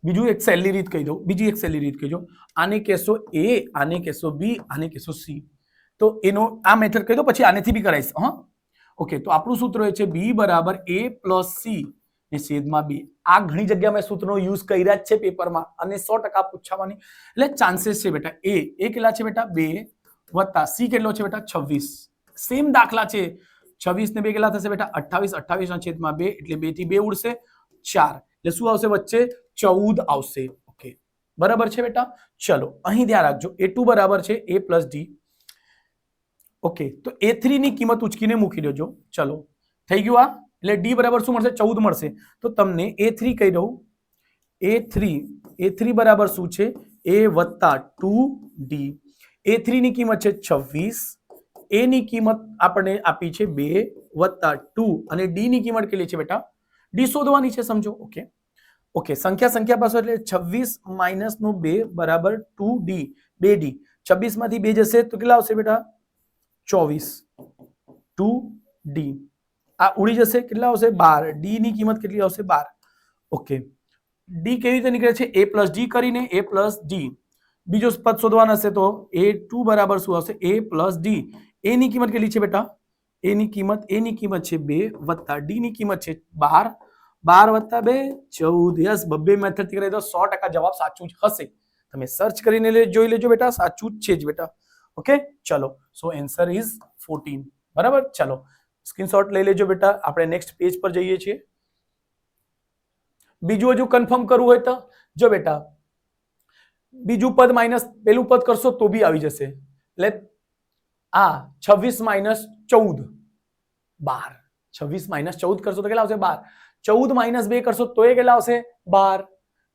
બીજું એક સહેલી રીત કહી દઉં. બીજી એક સહેલી રીત કહીજો. આને કહેશો A, આને કહેશો B, આને કહેશો C. તો એનો આ મેથડ કહી દો, પછી આનેથી બી કરાવીશ. હા, ઓકે. તો આપણું સૂત્ર હોય છે B બરાબર A પ્લસ C ને છેદમાં 2. આ ઘણી જગ્યાએ મેં સૂત્રનો યુઝ કર્યા જ છે પેપરમાં, અને 100% પૂછવાની એટલે ચાન્સીસ છે બેટા. A કેટલા છે બેટા? 2 વત્તા C કેટલો છે બેટા? 26. સેમ દાખલા છે. 26 ને 2 કેટલા થશે બેટા? 28. 28 ના છેદમાં 2 એટલે 2 થી 2 ઉડશે 4. એટલે શું આવશે વચ્ચે? 14 આવશે. ઓકે, બરાબર છે બેટા. ચલો, અહીં ધ્યાન રાખજો. A2 બરાબર છે A પ્લસ ડી. ઓકે, તો A3 ની કિંમત ઉચકીને મૂકી દેજો. ચલો, થઈ ગયું. આ એટલે ડી બરાબર શું મળશે? 14 મળશે. તો તમને A3 કહી દઉં. A3 બરાબર શું છે? A વત્તા 2D. A3 ની કિંમત છે 26. A ની કિંમત આપણને આપી છે 2 વત્તા 2, અને D ની કિંમત કેટલી છે બેટા? D શોધવાની છે, સમજો. ઓકે, ઓકે, સંખ્યા સંખ્યા પાછો એટલે 26 માઇનસ નો 2 બરાબર 2d 2d 26 માંથી 2 જશે તો કેટલા આવશે બેટા 24 2d આ ઉડી જશે કેટલા આવશે 12 d ની કિંમત કેટલી આવશે 12 ઓકે d કેવી રીતે નીકળે છે a પ્લસ d કરીને a પ્લસ d બીજો પદ શોધવાના હશે તો a2 બરાબર શું આવશે a પ્લસ d a ની કિંમત કેટલી છે બેટા a ની કિંમત છે 2 વત્તા d ની કિંમત છે 12 12 વત્તા 2 14 યસ બબ્બે મેથડ થી કરે તો 100% જવાબ સાચું જ હશે તમે સર્ચ કરીને જોઈ લેજો બેટા સાચું જ છે જ બેટા ઓકે ચલો સો આન્સર ઇઝ 14 બરાબર ચલો સ્ક્રીનશોટ લઈ લેજો બેટા આપણે નેક્સ્ટ પેજ પર જઈએ છીએ બીજું હજુ કન્ફર્મ કરવું હોય તો જો બેટા બીજું પદ માઇનસ પેલું પદ કરશો તો બી આવી જશે એટલે આ 26 માઇનસ 14 12 26 માઇનસ 14 કરશો તો કેટલા આવશે 12 14 માઇનસ 2 કરશો તો એ કેટલા આવશે 12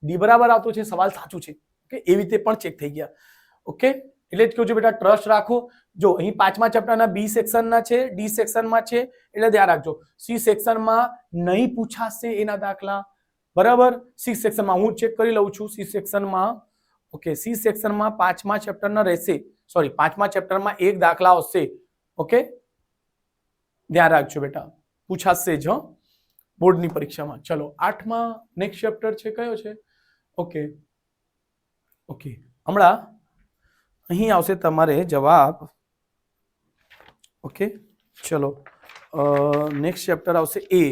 ડી બરાબર આવતો છે સવાલ સાચું છે ઓકે એવી રીતે પણ ચેક થઈ ગયા ઓકે એટલે જ કહું છું બેટા ટ્રસ્ટ રાખો જો અહીં પાંચમા ચેપ્ટરના બી સેક્શનના છે ડી સેક્શનમાં છે એટલે ધ્યાન રાખજો સી સેક્શનમાં નહીં પૂછાશે એના દાખલા બરાબર સી સેક્શનમાં હું ચેક કરી લઉં છું સી સેક્શનમાં ઓકે સી સેક્શનમાં પાંચમા ચેપ્ટરના રહેશે સોરી પાંચમા ચેપ્ટરમાં એક દાખલા આવશે ઓકે ધ્યાન રાખજો બેટા પૂછાશે જ બોર્ડની પરીક્ષામાં ચલો આઠમા નેક્સ્ટ ચેપ્ટર છે કયો છે ઓકે ઓકે હમણાં અહીં આવશે તમારે જવાબ ઓકે ચલો નેક્સ્ટ ચેપ્ટર આવશે એ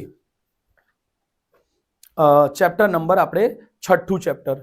ચેપ્ટર નંબર આપણે છઠ્ઠું ચેપ્ટર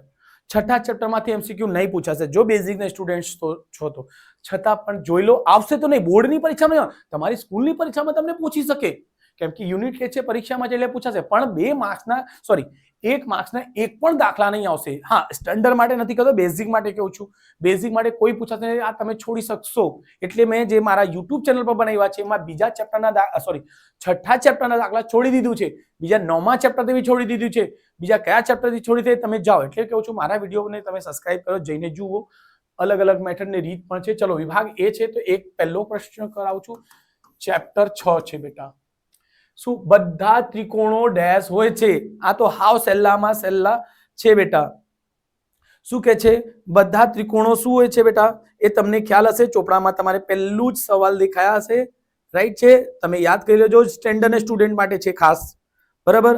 છઠ્ઠા ચેપ્ટરમાંથી એમસીક્યુ નહીં પૂછાશે જો બેઝિકના સ્ટુડન્ટ છો તો છતાં પણ જોઈ લો આવશે તો નહીં બોર્ડની પરીક્ષામાં તમારી સ્કૂલની પરીક્ષામાં તમને પૂછી શકે કેમ કે યુનિટ ટેસ્ટ છે પરીક્ષામાં એટલે પૂછાશે પણ 2 માર્ક્સના સોરી 1 માર્ક્સના એક પણ દાખલા નહીં આવશે હા સ્ટેન્ડર્ડ માટે નથી કહેતો બેઝિક માટે કહું છું બેઝિક માટે કોઈ પૂછાશે નહીં આ તમે છોડી શકશો એટલે મેં જે મારા યુટ્યુબ ચેનલ પર બનાવ્યા છે એમાં બીજા ચેપ્ટરના સોરી છઠ્ઠા ચેપ્ટરના દાખલા છોડી દીધું છે બીજા 9મા ચેપ્ટરથી બી છોડી દીધું છે બીજા કયા ચેપ્ટરથી છોડી દે તમે જાઓ એટલે કહું છું મારા વિડીયોને તમે સબસ્ક્રાઇબ કરો જઈને જુઓ અલગ અલગ મેથડની રીત પણ છે ચલો વિભાગ એ છે તો એક પહેલો પ્રશ્ન કરાવું છું ચેપ્ટર 6 છે બેટા શું બધા ત્રિકોણો ડેશ હોય છે આ તો હાવ સેલ્લામાં સેલ્લા છે બેટા શું કે છે બધા ત્રિકોણો શું હોય છે બેટા એ તમને ખ્યાલ હશે ચોપડામાં તમારે પહેલું જ સવાલ દેખાયા હશે રાઈટ છે તમે યાદ કરી લેજો સ્ટેન્ડર્ડ સ્ટુડન્ટ માટે છે ખાસ બરાબર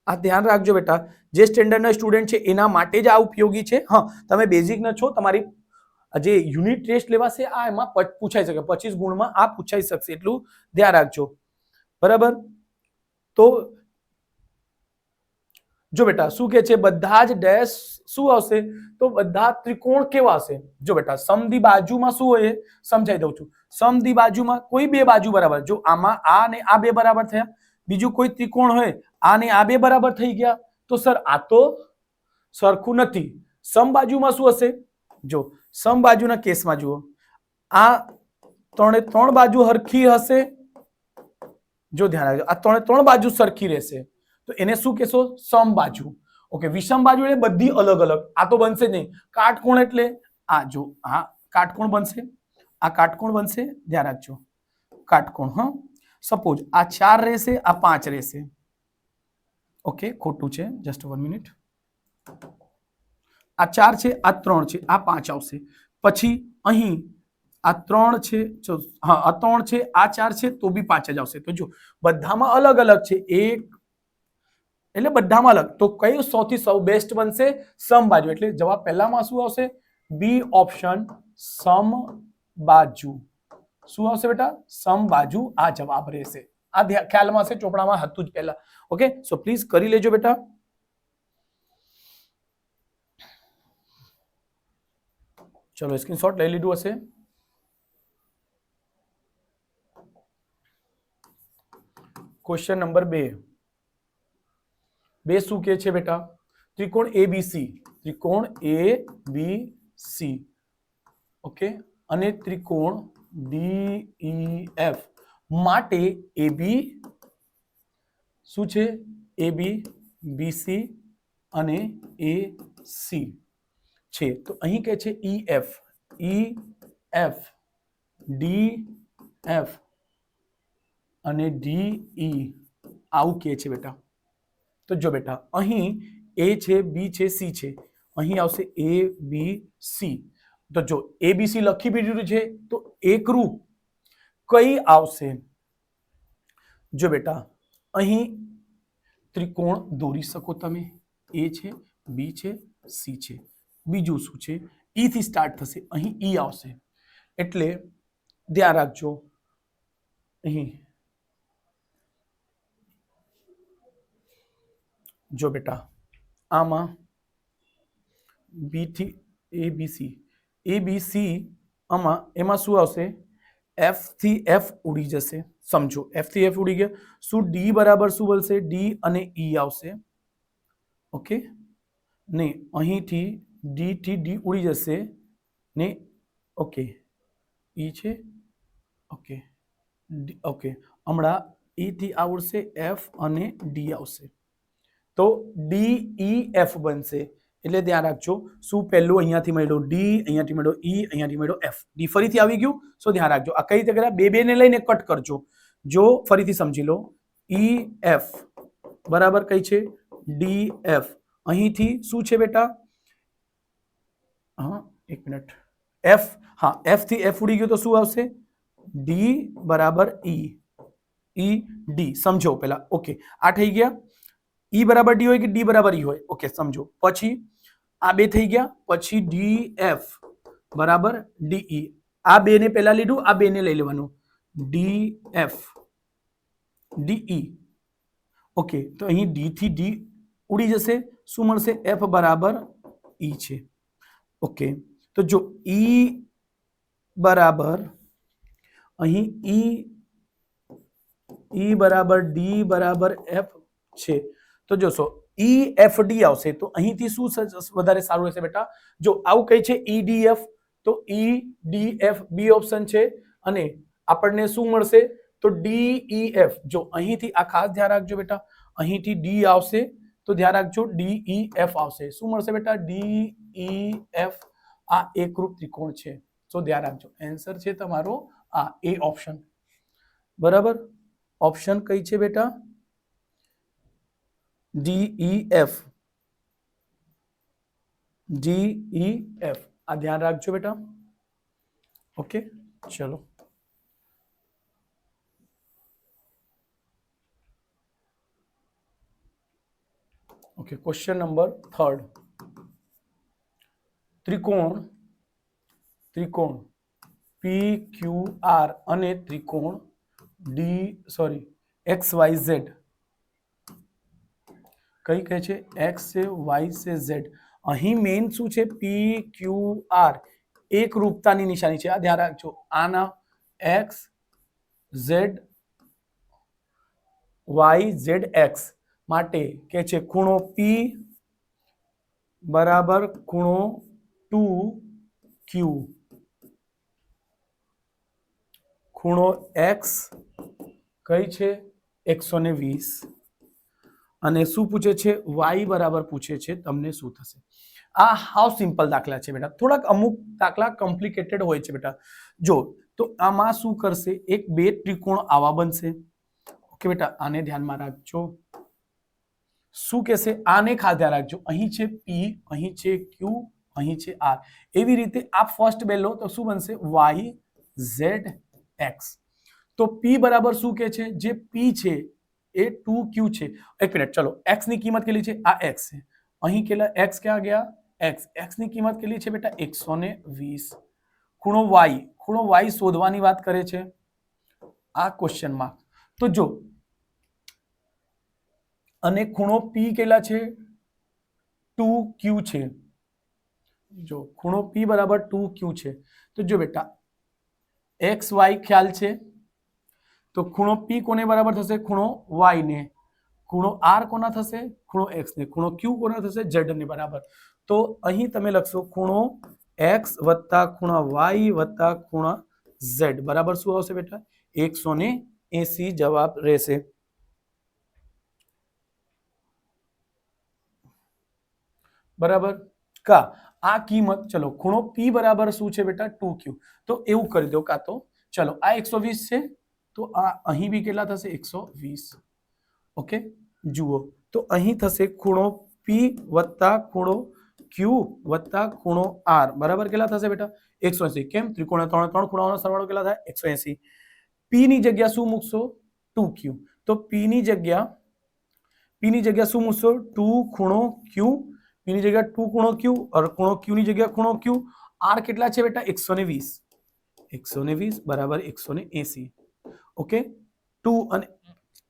આ ધ્યાન રાખજો બેટા જે સ્ટેન્ડર્ડના સ્ટુડન્ટ છે એના માટે જ આ ઉપયોગી છે હા તમે બેઝિક ન છો તમારી જે યુનિટ ટેસ્ટ લેવાશે આ એમાં પૂછાઈ શકે 25 ગુણમાં આ પૂછાઈ શકશે એટલું ધ્યાન રાખજો બરાબર તો જો બેટા શું કે છે બધા જ ડેશ શું આવશે તો બધા ત્રિકોણ કેવા હશે જો બેટા સમદી બાજુમાં શું હોય સમજાઈ દઉં છું સમદી બાજુમાં કોઈ બે બાજુ બરાબર જો આમાં આ ને આ બે બરાબર થયા બીજું કોઈ ત્રિકોણ હોય આ ને આ બે બરાબર થઈ ગયા તો સર આ તો સરખું નથી સમબાજુમાં શું હશે જો સમબાજુના કેસમાં જુઓ આ ત્રણ બાજુ હરખી હશે જો ધ્યાન રાખજો આ ત્રણ બાજુ સરખી રહેશે તો એને શું કહેશો સમબાજુ ઓકે વિષમ બાજુ એટલે બધી અલગ અલગ આ તો બનશે જ નહીં કાટકોણ એટલે આ જો હા કાટકોણ બનશે આ કાટકોણ બનશે ધ્યાન રાખજો કાટકોણ હા સપોઝ આ 4 રહેશે આ 5 રહેશે ઓકે ખોટું છે જસ્ટ 1 મિનિટ આ 4 છે આ 3 છે આ 5 આવશે પછી અહીં આ 3 છે હા આ 3 છે આ 4 છે તો બી 5 જ આવશે તો જો બધામાં અલગ અલગ છે એક એટલે બધામાં અલગ તો કયું સૌથી બેસ્ટ બનશે સમબાજુ એટલે જવાબ પહેલામાં શું આવશે બી ઓપ્શન સમબાજુ શું આવશે બેટા સમબાજુ આ જવાબ રહેશે આ ખ્યાલમાં હશે ચોપડામાં હતું જ પહેલા ઓકે સો પ્લીઝ કરી લેજો બેટા ચલો સ્ક્રીનશોટ લઈ લીધું હશે ક્વેશ્ચન નંબર 2 શું કે છે બેટા ત્રિકોણ ABC ઓકે અને ત્રિકોણ DEF માટે AB શું છે AB BC અને AC છે તો અહીં કહે છે EF DF અને DE આવું કે છે બેટા તો જો બેટા અહીં એ છે, બી છે, સી છે, અહીં આવશે એ બી સી. તો જો એ બી સી લખી દીધું છે તો એકરૂપ કઈ આવશે? જો બેટા અહીં ત્રિકોણ દોરી શકો તમે. એ છે, બી છે, સી છે. બીજું શું છે? ઈ થી સ્ટાર્ટ થશે, અહીં ઈ આવશે. એટલે ધ્યાન રાખજો અહીં જો બેટા આમાં બી થી એ બી સી, એ બી સી આમાં એમાં શું આવશે? એફ થી એફ ઉડી જશે. સમજો એફ થી એફ ઉડી ગયા. શું ડી બરાબર શું બનશે? ડી અને ઈ આવશે. ઓકે ને અહીંથી ડી થી ડી ઉડી જશે ને ઓકે ઈ છે ઓકે ઓકે હમણાં ઈ થી આવડશે એફ અને ડી આવશે. તો ડી ઈ એફ બનશે. એટલે ધ્યાન રાખજો શું પહેલું અહીંયાથી મળ્યો ડી, અહીંયાથી મળ્યો ઈ, અહીંયાથી મળ્યો એફ. ડી ફરીથી આવી ગયું. સો ધ્યાન રાખજો આ કઈ રીતે કર્યા? બે ને લઈને કટ કરજો. જો ફરીથી સમજી લો ઈ એફ બરાબર કઈ છે? D F. અહીંથી શું છે બેટા? હા એક મિનિટ. એફ, હા એફ થી એફ ઉડી ગયો તો શું આવશે? ડી બરાબર ઈ, ઈ ડી. સમજો પેલા. ઓકે આ થઈ ગયા. ઈ બરાબર ડી હોય કે ડી બરાબર ઈ હોય? ઓકે સમજો. પછી આ બે થઈ ગયા. પછી ડી એફ બરાબર ડી ઈ. આ બે ને પહેલા લીધું, આ બે ને લઈ લેવાનું. D F D E. Okay તો અહીં ડી થી ડી ઉડી જશે. શું મળશે? એફ બરાબર ઈ છે. ઓકે તો જો ઈ બરાબર અહીં ઈ બરાબર ડી બરાબર એફ છે. તો જોશો ઈ એફ ડી આવશે તો અહીંથી શું વધારે સારું રહેશે બેટા? જો આવું કઈ છે ઈ ડી એફ તો E D F B option છે અને આપણને શું મળશે? તો ડી ઈ એફ. જો અહીંથી આ ખાસ ધ્યાન રાખજો બેટા, અહીંથી ડી આવશે તો ધ્યાન રાખજો ડી ઈ એફ આવશે. શું મળશે બેટા? D E F. આ એકરૂપ ત્રિકોણ છે. તો ધ્યાન રાખજો આન્સર છે તમારો આ એ ઓપ્શન. બરાબર ઓપ્શન કઈ છે બેટા? D E F. D E F. આ ધ્યાન રાખજો બેટા. ઓકે ચલો ઓકે ક્વેશ્ચન નંબર 3. ત્રિકોણ પી ક્યુ આર અને ત્રિકોણ એક્સ વાય ઝેડ. કઈ કહે છે? એક્સ છે, વાય છે, ઝેડ. અહીં મેઇન શું છે? પી ક્યુ આર એકરૂપતાની નિશાની છે. આ ધ્યાન રાખજો. આના X Z Y Z X માટે કે છે ખૂણો પી બરાબર ખૂણો 2Q. ખૂણો એક્સ કઈ છે? 120. અને શું પૂછે છે? વાય બરાબર પૂછે છે તમને શું થશે? આ હાઉ સિમ્પલ દાખલા છે બેટા. થોડાક અમુક દાખલા કોમ્પ્લિકેટેડ હોય છે બેટા. જો તો આમાં શું કરશે? એક બે ત્રિકોણ આવા બનશે. ઓકે બેટા આને ધ્યાનમાં રાખજો. શું કહેશે? આને ખાસ ધ્યાન રાખજો. અહીં છે પી, અહીં છે ક્યુ, અહીં છે આર. એવી રીતે આ ફર્સ્ટ બે લો તો શું બનશે? Y Z X. તો પી બરાબર શું કે છે? જે પી છે એ 2Q છે. એક મિનિટ ચલો એક્સ ની કિંમત કેટલી છે? આ એક્સ છે. અહીં કેટલા એક્સ ક્યાં ગયા? એક્સ. એક્સ ની કિંમત કેટલી છે બેટા? 120. ખૂણો વાય શોધવાની વાત કરે છે આ ક્વેશ્ચન માં. તો જો અને ખૂણો પી કેટલા છે? 2Q છે. જો ખૂણો પી બરાબર 2Q છે. તો જો બેટા એક્સ વાય ખ્યાલ છે તો ખૂણો પી કોને બરાબર થશે? ખૂણો વાય ને. ખૂણો આર કોના થશે? ખૂણો એક્સ ને. ખૂણો ક્યુ કોના થશે? ઝેડ ને બરાબર. તો અહીં તમે લખશો ખૂણો એક્સ વત્તા ખૂણા વાય વત્તા ખૂણા ઝેડ બરાબર શું આવશે બેટા? 180 જવાબ રહેશે. બરાબર કા આ કિંમત ચલો ખૂણો પી બરાબર શું છે બેટા? 2Q. તો એવું કરી દો કાં તો ચલો આ 120 છે તો આ અહીં બી કેટલા થશે? 120. ઓકે જુઓ તો તો અહીં થશે ખૂણો P વત્તા ખૂણો Q વત્તા ખૂણો R બરાબર કેટલા થશે બેટા 180. કેમ ત્રિકોણ ત્રણ ખૂણાઓનો સરવાળો કેટલા થાય 180. P ની જગ્યા શું મૂકશો 2Q. તો P ની જગ્યા શું મૂકશો 2 ખૂણો Q. P ની જગ્યા 2 ખૂણો Q और ખૂણો Q ની જગ્યા ખૂણો Q. R કેટલા છે બેટા 120 બરાબર 180. ઓકે 2 અને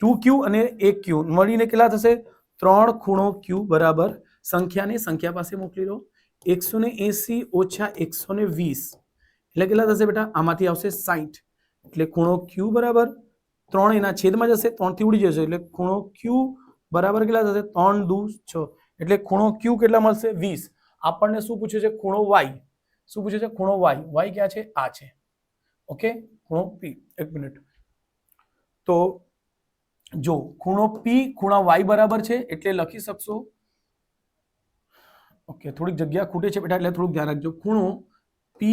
2Q અને 1Q મળીને કેટલા થશે 3 ખૂણો Q બરાબર સંખ્યાને સંખ્યા પાસે મોકલી દો 180 ઓછા 120 એટલે કેટલા થશે બેટા આમાંથી આવશે 60 એટલે ખૂણો Q બરાબર 3 એના છેદમાં જશે 3 થી ઉડી જશે એટલે ખૂણો Q બરાબર કેટલા થશે 3 દુ 6 એટલે ખૂણો Q કેટલા મળશે 20. આપણને શું પૂછ્યું છે ખૂણો Y. શું પૂછ્યું છે ખૂણો Y ક્યાં છે આ છે. ઓકે ખૂણો P. એક મિનિટ તો જો ખૂણો P ખૂણા Y બરાબર છે એટલે લખી શકશો ઓકે થોડીક જગ્યા ખૂટે છે બેટા એટલે થોડુંક ધ્યાન રાખજો ખૂણો P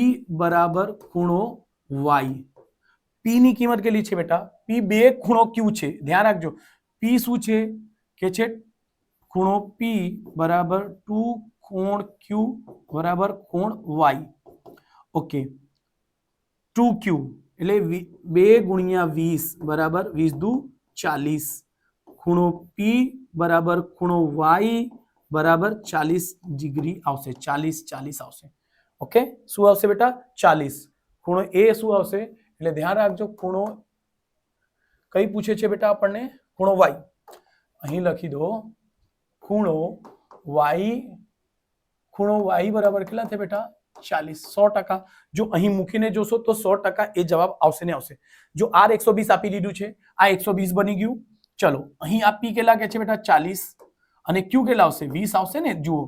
બરાબર ખૂણો Y. P ની કિંમત કેટલી છે બેટા P બે ખૂણો Q છે ધ્યાન રાખજો P શું છે કે છે ખૂણો P બરાબર 2 કોણ Q બરાબર કોણ Y. ઓકે 2Q એટલે 2 ગુણ્યા 20 બરાબર 20 દુ 40 ખૂણો P બરાબર ખૂણો Y બરાબર 40 ડિગ્રી આવશે 40 આવશે. ઓકે શું આવશે બેટા 40. ખૂણો A શું આવશે એટલે ધ્યાન રાખજો ખૂણો કઈ પૂછે છે બેટા આપણને ખૂણો Y. અહીં લખી દો ખૂણો Y બરાબર કેટલા છે બેટા 40 100%. જો અહીં મૂકીને જોશો તો 100% એ જવાબ આવશે ને આવશે. જો R 120 આપી દીધું છે આ 120 બની ગયું. ચલો અહીં આ P કેટલા કે છે બેટા 40 અને Q કેટલા આવશે 20 આવશે ને જુઓ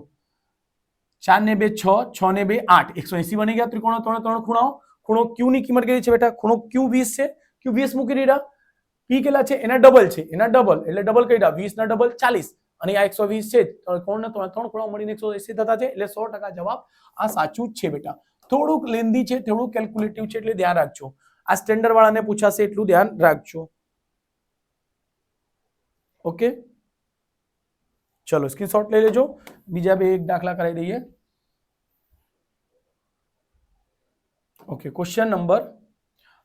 4 ને 2 6 6 ને 2 8 180 બની ગયા ત્રિકોણો ત્રણ ખૂણાઓ. ખૂણો Q ની કિંમત કેટલી છે બેટા ખૂણો Q 20 છે Q 20 મૂકી દીધા. P કેટલા છે એના ડબલ છે એના ડબલ એટલે ડબલ કરી દા 20 ના ડબલ 40 અને આ 120 છે ત્રણ ખૂણાઓ મળીને 180 થતા છે એટલે 100% જવાબ આ સાચું જ છે બેટા. થોડુંક લેન્ધી છે થોડુંક કેલ્ક્યુલેટિવ છે એટલે ધ્યાન રાખજો. આ સ્ટેન્ડર્ડ વાળાને પૂછાશે એટલું ધ્યાન રાખજો. ઓકે ચલો સ્ક્રીનશોટ લઈ લેજો. બીજા બે એક દાખલા કરાવી દઈએ. ઓકે ક્વેશ્ચન નંબર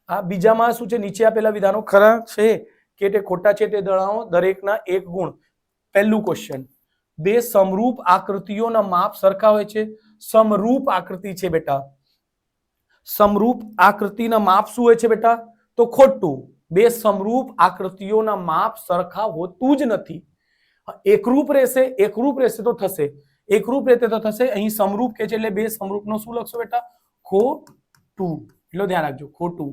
આ બીજામાં શું છે નીચે આપેલા વિધાનો ખરા છે કે તે ખોટા છે તે જણાવો દરેકના એક ગુણ. પહેલું ક્વેશ્ચન બે સમરૂપ આકૃતિઓના માપ સરખા હોય છે. સમરૂપ આકૃતિ છે બેટા સમરૂપ આકૃતિના માપ શું હોય છે બેટા તો ખોટું. બે સમરૂપ આકૃતિઓના માપ સરખા હોતું જ નથી. એકરૂપ રહેશે તો થશે એકરૂપ રહેતે તો થશે. અહીં સમરૂપ કે છે એટલે બે સમરૂપનો શું લખશો બેટા ખોટું. એટલે ધ્યાન રાખજો ખોટું.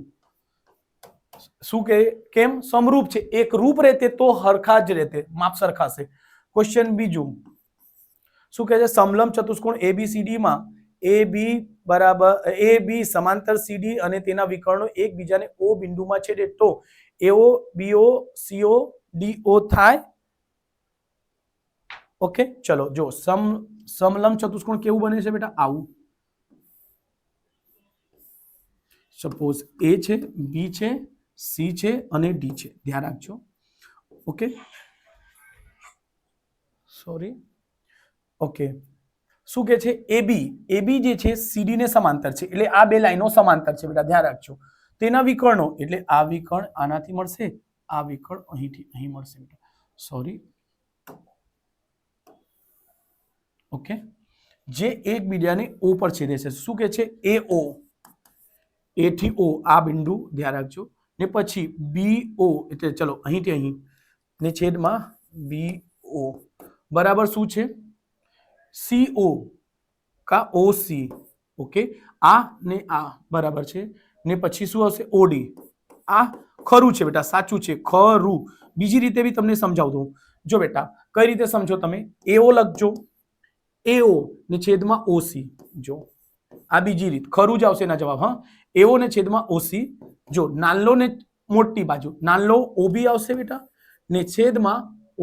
શું કે કેમ સમરૂપ છે એકરૂપ રહેતે તો હરખા જ રહેતે માપ સરખાશે. ક્વેશ્ચન બીજું શું કહે છે સમલંબ ચતુષ્કોણ ABCD માં AB સમાંતર CD અને તેના વિકર્ણો એકબીજાને O બિંદુમાં છેદે તો AO BO CO DO થાય. ઓકે ચલો જો સમલંબ ચતુષ્કોણ કેવું બને છે બેટા આવું. સપોઝ A છે B છે C છે અને D છે ધ્યાન રાખજો. ઓકે સોરી ઓકે શું કે છે AB જે છે CD ને સમાંતર છે એટલે આ બે લાઈનો સમાંતર છે બેટા ધ્યાન રાખજો. તેના વિકર્ણો એટલે આ વિકર્ણ આનાથી મળશે આ વિકર્ણ અહીંથી અહીં મળશે બેટા સોરી. ઓકે જે એકબીજાને O પર છેદે છે શું કે છે AO A થી O આ બિંદુ ધ્યાન રાખજો ને પછી BO એટલે ચલો અહીંથી અહીં ને છેદમાં BO બરાબર શું છે CO કા OC. ઓકે આ ને આ બરાબર છે ને પછી શું આવશે OD. આ ખરું છે બેટા સાચું છે ખરું. બીજી રીતે બી તમને સમજાવું દઉં જો બેટા કઈ રીતે સમજો તમે AO લખજો AO ને છેદમાં OC. જો આ બીજી રીત ખરું જ આવશે એના જવાબ. હા AO ને છેદમાં OC. જો નાનલો ને મોટી બાજુ નાનલો OB આવશે બેટા ને છેદમાં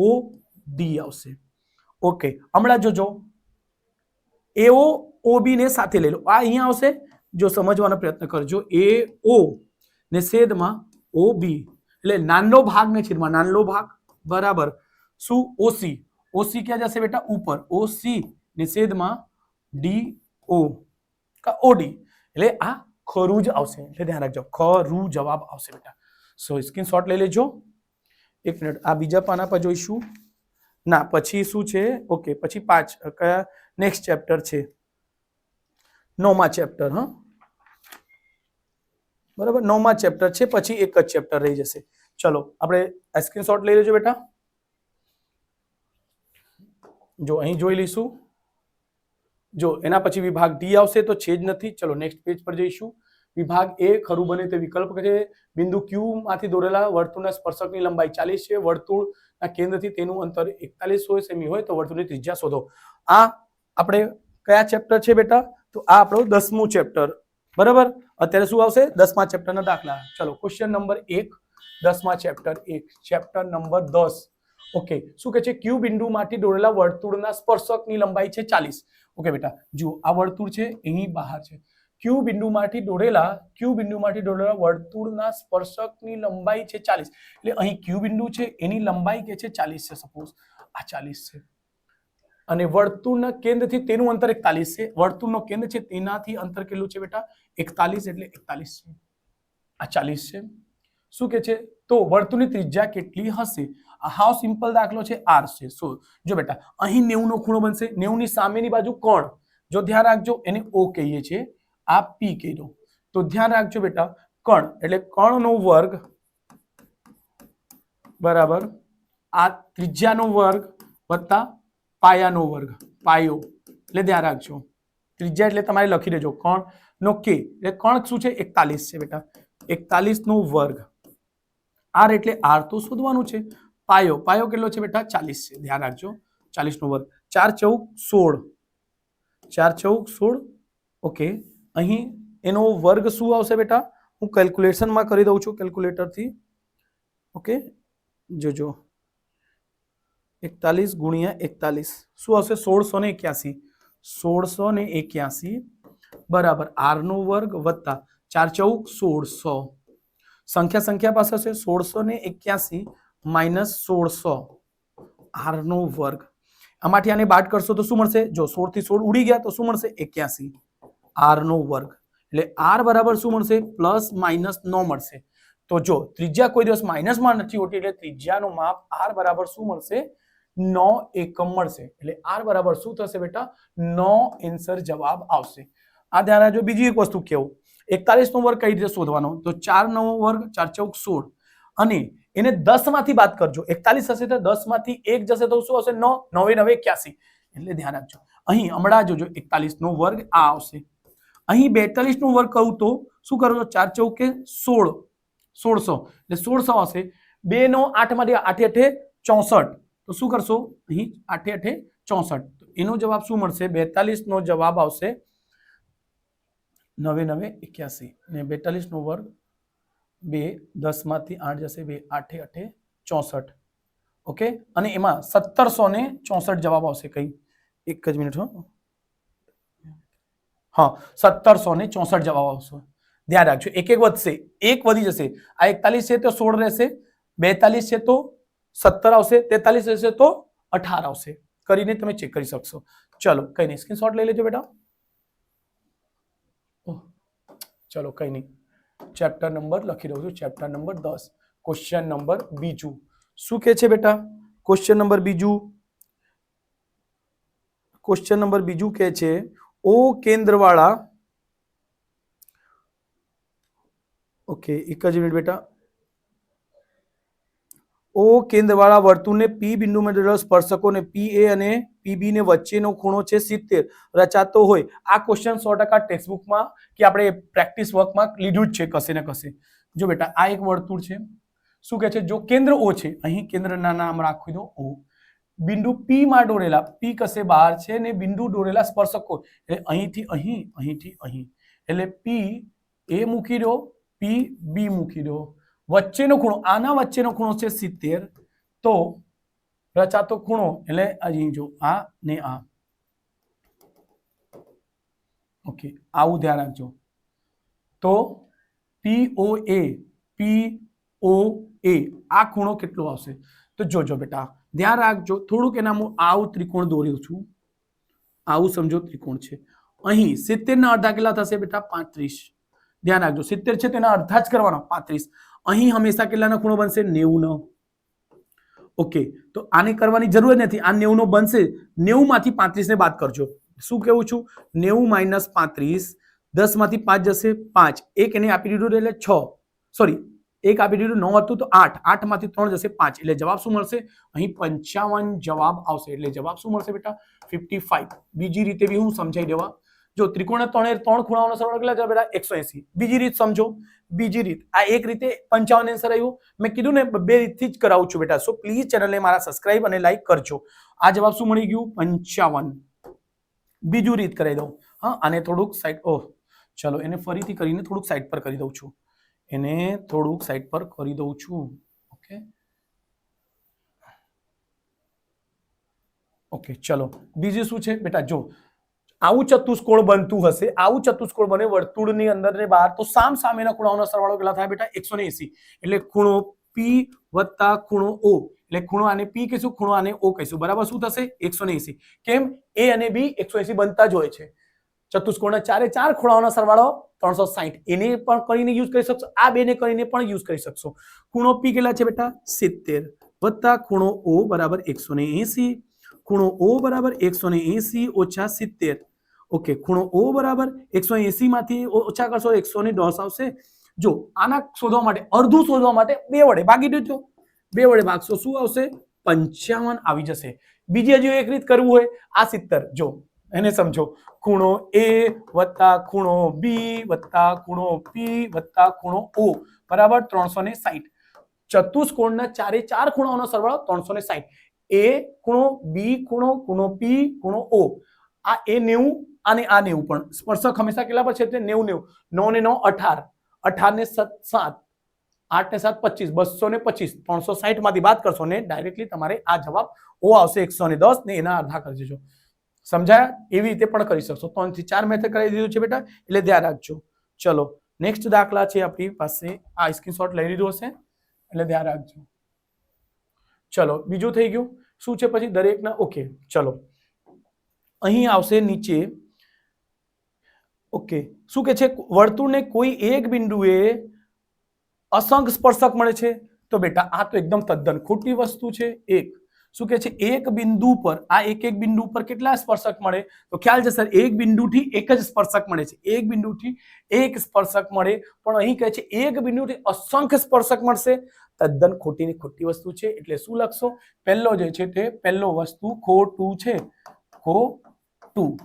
OD આવશે. ઓકે હમણાં જોજો AO OB ને સાથે લઈ લો આ અહીંયા આવશે. જો સમજવાનો પ્રયત્ન કરજો AO ને છેદમાં OB એટલે નાનો ભાગ ને છેદમાં નાનો ભાગ બરાબર શું OC ઓસી ક્યાં જશે બેટા ઉપર ઓસી નિષેધમાં ડીઓ કા ઓડી એટલે આ ખરું જ આવશે એટલે ધ્યાન રાખજો ખરું જવાબ આવશે બેટા સો સ્ક્રીનશોટ લઈ લેજો એક મિનિટ આ બીજા પાના પર જોઈશું ના પછી શું છે ઓકે પછી કયા નેક્સ્ટ ચેપ્ટર છે 9મા ચેપ્ટર હા બરાબર 9મા ચેપ્ટર છે પછી એક જ ચેપ્ટર રહી જશે ચલો આપણે સ્ક્રીનશોટ લઈ લેજો બેટા જો અહીં જોઈ લઈશું જો એના પછી વિભાગ ડી આવશે તો છે જ નથી ચલો નેક્સ્ટ પેજ પર જઈશું વિભાગ એ ખરું બને તે વિકલ્પ છે બિંદુ ક્યુ માંથી દોરેલા વર્તુળના સ્પર્શકની લંબાઈ 40 છે વર્તુળના કેન્દ્રથી તેનું અંતર 41 સેમી હોય તો વર્તુળની ત્રિજ્યા શોધો આ આપણે કયા ચેપ્ટર છે બેટા તો આ આપણો 10મું ચેપ્ટર બરાબર અત્યારે શું આવશે 10મા ચેપ્ટરના દાખલા ચલો ક્વેશ્ચન નંબર 1 10મા ચેપ્ટર 1 ચેપ્ટર નંબર 10 ઓકે શું કહે છે ક્યુ બિંદુમાંથી દોરેલા વર્તુળના સ્પર્શકની લંબાઈ છે 40 ઓકે બેટા જુઓ આ વર્તુળ છે એની બહાર છે ક્યુ બિંદુમાંથી દોરેલા વર્તુળના સ્પર્શકની લંબાઈ છે 40 એટલે અહીં ક્યુ બિંદુ છે એની લંબાઈ કે છે 40 છે સપોઝ આ 40 છે અને વર્તુળના કેન્દ્રથી તેનું અંતર 41 છે વર્તુળનો કેન્દ્ર છે તેનાથી અંતર કેટલું છે બેટા 41 એટલે 41 છે આ 40 છે શું કે છે તો વર્તુળની ત્રિજ્યા કેટલી હશે હાવ સિમ્પલ દાખલો છે r છે સો જો બેટા અહીં 90 નો ખૂણો બનશે 90 ની સામેની બાજુ કોણ જો ધ્યાન રાખજો એને o કહીએ છીએ આ p કહી દો તો ધ્યાન રાખજો બેટા કણ એટલે કણનો વર્ગ બરાબર આ ત્રિજ્યાનો વર્ગ વત્તા પાયાનો વર્ગ પાયો એટલે ધ્યાન રાખજો ત્રિજ્યા એટલે તમારે લખી દેજો કણ નો k એટલે કણ શું છે 41 છે બેટા 41 નો વર્ગ r એટલે r તો શોધવાનું છે પાયો કેટલો છે બેટા 40 છે ધ્યાન રાખજો 40 નો વર્ગ 4 ચૌક 16 ઓકે અહીં એનો વર્ગ શું આવશે બેટા હું કેલ્ક્યુલેશનમાં કરી દઉં છું કેલ્ક્યુલેટરથી ઓકે જોજો 41 ગુણ્યા 41 શું આવશે 1681 બરાબર r નો વર્ગ વત્તા 4 ચૌક 1600 સંખ્યા પાસે હશે 1681 માઇનસ 1600 r નો વર્ગ આમાંથી આને બાદ કરશો તો શું મળશે જો 16 થી 16 ઉડી ગયા તો શું મળશે 81 r નો વર્ગ એટલે r બરાબર શું મળશે પ્લસ માઇનસ 9 મળશે તો જો ત્રિજ્યા કોઈ દિવસ માઇનસમાં નથી હોતી એટલે ત્રિજ્યાનું માપ r બરાબર શું મળશે 9 એકમ મળશે એટલે r બરાબર શું થશે બેટા 9 આન્સર જવાબ આવશે આ ધ્યાન રાખજો બીજી એક વસ્તુ કેવું 41 નો વર્ગ કઈ રીતે શોધવાનો તો 4 નો વર્ગ 4 ચૌક 16 અને એને 10 માંથી બાદ કરજો 41 હશે તો 10 માંથી 1 જશે તો શું આવશે 9 9 9 81 એટલે ધ્યાન રાખજો અહીં હમણાં જોજો 41 નો વર્ગ આ આવશે અહીં 42 નો વર્ગ કરું તો શું કરજો 4 ચૌકે 16 એટલે 1600 આવશે 2 નો 8 માંથી 8 8 64 તો શું કરશો અહીં 8 8 64 તો એનો જવાબ શું મળશે 42 નો જવાબ આવશે 9 9 81 ને 42 નો વર્ગ 2 10 માંથી 8 જશે 2 8 8 64 ઓકે અને એમાં 1764 જવાબ આવશે કઈ એક જ મિનિટ હા 1764 જવાબ આવશે ધ્યાન રાખજો એક વધશે એક વધી જશે આ 41 છે તો 16 રહેશે 42 છે તો 17 આવશે 43 રહેશે તો 18 આવશે કરીને તમે ચેક કરી શકશો ચલો કઈ નહીં સ્ક્રીનશોટ લઈ લેજો બેટા ચલો કઈ નહીં ચેપ્ટર નંબર લખી દઉં છું ચેપ્ટર નંબર 10 ક્વેશ્ચન નંબર બીજું શું કહે છે બેટા ક્વેશ્ચન નંબર બીજું કહે છે ઓ કેન્દ્રવાળા ઓકે એક જ મિનિટ બેટા ઓ કેન્દ્રવાળા વર્તુળને પી બિંદુમાં દોરેલા સ્પર્શકોને પી એ અને પીબી ને વચ્ચેનો ખૂણો છે 70 રચાતો હોય આ ક્વેશ્ચન 100% ટેક્સ્ટબુકમાં કે આપણે પ્રેક્ટિસ વર્કમાં લીધું જ છે કશે ને કશે જો બેટા આ એક વર્તુળ છે શું કહે છે જો કેન્દ્ર ઓ છે અહીં કેન્દ્રના નામ રાખી દો ઓ બિંદુ પી માં દોરેલા પી કશે બહાર છે ને બિંદુ દોરેલા સ્પર્શકો એટલે અહીંથી અહીં એટલે પી એ મૂકી દો પી બી મૂકી દો વચ્ચેનો ખૂણો આના વચ્ચેનો ખૂણો છે 70 તો રચાતો ખૂણો એટલે અહીં જો આ ને આ ઓકે આવું ધ્યાન રાખજો તો POA આ ખૂણો કેટલો આવશે તો જોજો બેટા ધ્યાન રાખજો થોડુંક એનામાં આવું ત્રિકોણ દોર્યું છું, આવું સમજો ત્રિકોણ છે. અહીં 70 ના અડધા કેટલા થશે બેટા 35. ધ્યાન રાખજો 70 છે તેના અડધા જ કરવાનો 35. અહીં હંમેશા કેટલાનો ખૂણો બનશે 90 નો. ઓકે, તો આને કરવાની જરૂર નથી, આ 90 નો બનશે. 90 માંથી 35 ને બાદ કરજો. શું કેવું છું? 90 - 35, 10 માંથી 5 જશે 5, એક એને આપી દીધું એટલે 6, સોરી એક આપી દીધું 9 હતું તો 8, 8 માંથી 3 જશે 5, એટલે જવાબ શું મળશે? અહીં 55 જવાબ આવશે. એટલે જવાબ શું મળશે બેટા? 55. બીજી રીતે બી હું સમજાઈ દેવા. જો ત્રિકોણ ત્રણ ખૂણાઓનો સરવાળો કેટલા છે બેટા? 180. બીજી રીત સમજો. બીજી રીત, આ એક રીતે 55 આન્સર આવ્યો. મેં કીધું ને બે રીતથી જ કરાવું છું બેટા. સો પ્લીઝ ચેનલને મારા સબસ્ક્રાઇબ અને લાઈક કરજો. આ જવાબ શું મળી ગયું? 55. બીજું રીત કરી દઉં. હા, આને થોડુંક સાઈડ, ઓહ ચલો એને ફરીથી કરીને થોડુંક સાઈડ પર કરી દઉં છું. એને થોડુંક સાઈડ પર કરી દઉં છું. ઓકે ઓકે, ચલો બીજું શું છે બેટા? જો આવું ચતુષ્કોણ બનતું હશે, આવું ચતુષ્કોણ બને વર્તુળની અંદર ને બહાર, તો સામ સામેના ખૂણાઓનો સરવાળો કેટલા થાય બેટા? 180. એટલે ખૂણો P વત્તા ખૂણો O, એટલે ખૂણો આને P કહીશું, ખૂણો આને O કહીશું. બરાબર શું થશે? 180. કેમ? A અને B 180 બનતા જ હોય છે. ચતુષ્કોણના ચારે ચાર ખૂણાઓનો સરવાળો 360. એને પણ કરીને યુઝ કરી શકશો, આ બે ને કરીને પણ યુઝ કરી શકશો. ખૂણો P કેટલા છે બેટા? 70 વત્તા ખૂણો O બરાબર 180. ખૂણો O બરાબર 180 ઓછા 70. ઓકે, ખૂણો O બરાબર 180 માંથી ઓછા કરશો 110 આવશે. જો આના શોધવા માટે, અડધું શોધવા માટે 2 વડે ભાગી દેજો. 2 વડે ભાગશો શું આવશે? 55 આવી જશે. બીજી હજુ એક રીત કરવું હોય, આ 70 જો એને સમજો. ખૂણો A વત્તા ખૂણો B વત્તા ખૂણો P વત્તા ખૂણો O બરાબર 360. ચતુષ્કોણના ચારે ચાર ખૂણાઓનો સરવાળો 360. A ખૂણો, B ખૂણો, ખૂણો P, ખૂણો O. આ A 90 અને આ 90 પણ સ્પર્શક હંમેશા કેટલા પર છે? 90 90. 9 ને 9 18, 18 ને 7 8 ને 7 25, 225. 360 માંથી બાદ કરશો ને ડાયરેક્ટલી તમારે આ જવાબ O આવશે 110 ને એના અડધા કરી દેજો. સમજાયા? એવી રીતે પણ કરી શકશો. 3 થી 4 મેથડ કરી દીધું છે બેટા, એટલે ધ્યાન રાખજો. ચલો નેક્સ્ટ દાખલા છે આપણી પાસે, આ સ્ક્રીનશોટ લઈ લીધો હશે એટલે ધ્યાન રાખજો. ચલો બીજું થઈ ગયું. શું છે પછી દરેકના? ઓકે ચલો અહીં આવશે નીચે. ઓકે, શું કે છે? વર્તુળને કોઈ એક બિંદુએ અસંખ્ય સ્પર્શક મળે છે. તો બેટા આ તો એકદમ તદ્દન ખોટી વસ્તુ છે. એક શું કે છે? એક બિંદુ પર, આ એક બિંદુ પર કેટલા સ્પર્શક મળે? તો ખ્યાલ છે સર, એક બિંદુથી એક જ સ્પર્શક મળે છે. એક બિંદુથી એક સ્પર્શક મળે, પણ અહીં કહે છે એક બિંદુથી અસંખ્ય સ્પર્શક મળશે. તદ્દન ખોટીની ખોટી વસ્તુ છે. એટલે શું લખશો? પહેલો જે છે તે પહેલો વસ્તુ ખોટું છે, ખોટું.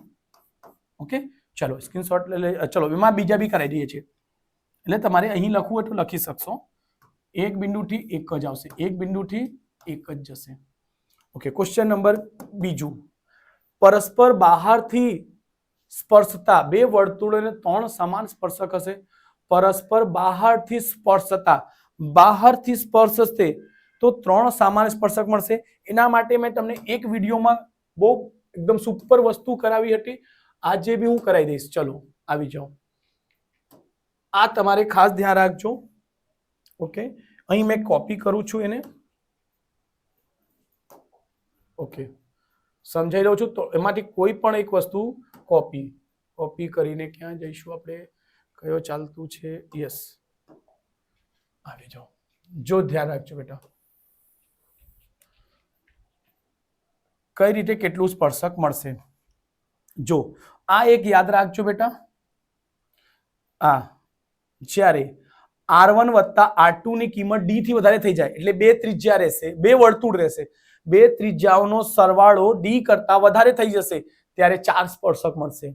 ઓકે ચલો સ્ક્રીનશોટ લઈ. ચલો એમાં બીજા બી કરાવી દઈએ છીએ, એટલે તમારે અહીં લખવું હોય તો લખી શકશો. એક બિંદુથી એક જ આવશે, એક બિંદુથી એક જ જશે. ઓકે, ક્વેશ્ચન નંબર બીજું. પરસ્પર બહારથી સ્પર્શતા બે વર્તુળોને 3 સમાન સ્પર્શક હશે. પરસ્પર બહારથી સ્પર્શતા, બહારથી સ્પર્શશે તો 3 સમાન સ્પર્શક મળશે. એના માટે મેં તમને એક વિડીયોમાં બહુ એકદમ સુપર વસ્તુ કરાવી હતી, આજે બી હું કરાવી દઈશ. ચલો આવી જાઓ. આ તમારે ખાસ ધ્યાન રાખજો. ઓકે, અહીં મેં કોપી કરું છું એને. ઓકે, સમજાઈ રહ્યો છું. તો એમાંથી કોઈ પણ એક વસ્તુ કોપી કરીને ક્યાં જઈશું આપણે? કયો ચાલતું છે? યસ, આવી જાઓ. જો ધ્યાન રાખજો બેટા, કઈ રીતે કેટલું સ્પર્શક મળશે. જો આ એક યાદ રાખજો બેટા. આ જ્યારે R1 વત્તા R2 ની કિંમત D થી વધારે થઈ જાય એટલે બે ત્રિજ્યા રહેશે, બે વર્તુળ રહેશે, બે ત્રિજ્યાઓનો સરવાળો D કરતા વધારે થઈ જશે ત્યારે 4 સ્પર્શક મળશે.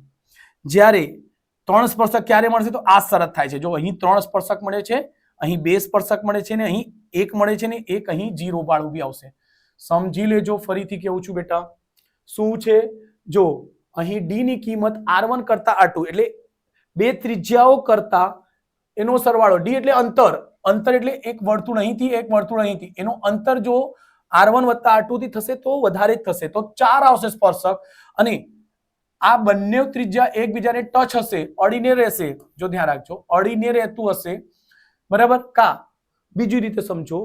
જ્યારે 3 સ્પર્શક ક્યારે મળશે? તો આ શરત થાય છે. જો અહીં 3 સ્પર્શક મળે છે, અહીં 2 સ્પર્શક મળે છે ને અહીં 1 મળે છે ને એક અહીં 0 વાળું બી આવશે. સમજી લેજો. ફરીથી કેવું છું બેટા, શું છે? જો અહીં D ની કિંમત R1 કરતા R2 એટલે બે ત્રિજ્યાઓ કરતા એનો સરવાળો, D એટલે અંતર, અંતર એટલે એક વર્તુળ અહીંથી એક વર્તુળ અહીંથી, એનો અંતર જો R1 વત્તા R2 થી થશે તો વધારે જ થશે, તો 4 આવશે સ્પર્શક. અને આ બંને ત્રિજ્યા એકબીજાને ટચ હશે, અડીને રહેશે. જો ધ્યાન રાખજો, અડીને રહેતું હશે. બરાબર? કા બીજી રીતે સમજો,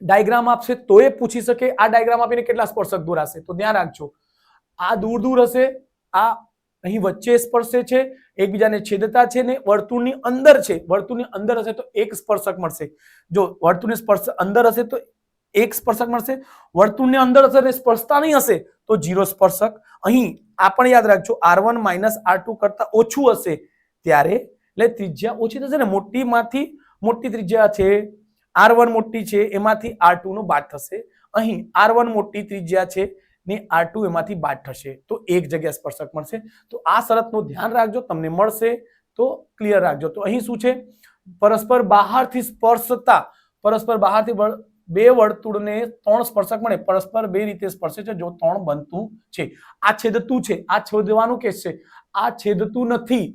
ડાયાગ્રામ આપશે તો એ પૂછી શકે આ ડાયાગ્રામ આપીને કેટલા સ્પર્શક દોરાશે, તો ધ્યાન રાખજો આ દૂર દૂર હશે, આ અહીં વચ્ચે સ્પર્શે છે, એકબીજાને છેદતા છે ને વર્તુળની અંદર છે, વર્તુળની અંદર હશે તો એક સ્પર્શક મળશે. જો વર્તુળની સ્પર્શ અંદર હશે તો એક સ્પર્શક મળશે, વર્તુળની અંદર હશે ને સ્પર્શતા નહીં હશે તો 0 સ્પર્શક. અહીં આ પણ યાદ રાખજો R1 - R2 કરતા ઓછું હશે ત્યારે એટલે ત્રિજ્યા ઓછી થશે ને, મોટીમાંથી મોટી ત્રિજ્યા છે R1 મોટી છે એમાંથી R2 નો બાદ થશે, અહીં R1 મોટી ત્રિજ્યા છે ને R2 એમાંથી બાદ થશે તો એક જગ્યા સ્પર્શક મળશે. તો આ શરતનું ધ્યાન રાખજો, તમને મળશે તો ક્લિયર રાખજો. તો અહીં શું છે, પરસ્પર બહારથી સ્પર્શતા, પરસ્પર બહારથી બે વર્તુળને 3 સ્પર્શક મળે, પરસ્પર બે રીતે સ્પર્શે છે જો 3 બનતું છે. આ છેદતું છે, આ છેદવાનું કેસ છે, આ છેદતું નથી,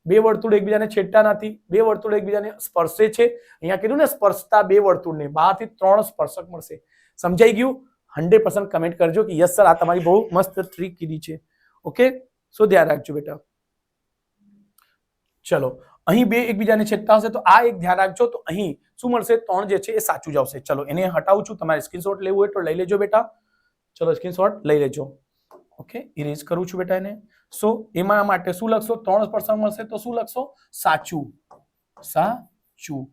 બે વર્તુળ એકબીજાને છેદતા નથી, બે વર્તુળ એકબીજાને સ્પર્શે છે. અહીંયા કીધું ને સ્પર્શતા બે વર્તુળને બહારથી 3 સ્પર્શક મળશે. સમજાઈ ગયું? 100% કમેન્ટ કરજો કે યસ સર આ તમારી બહુ મસ્ત ટ્રીક કીધી છે. ઓકે, સો ધ્યાન રાખજો બેટા. ચલો અહીં બે એકબીજાને છેદતા હશે તો આ એક ધ્યાન રાખજો, તો અહીં શું મળશે, 3 જે છે એ સાચું જ આવશે. ચલો એને હટાવું છું, તમારે સ્ક્રીનશોટ લેવું હોય તો લઈ લેજો બેટા. ચલો સ્ક્રીનશોટ લઈ લેજો. ઓકે, ઇરેઝ કરું છું બેટા એને. સો એમાં માટે શું લખશો, 3 સ્પર્શક મળશે તો શું લખશો, સાચું, સાચું.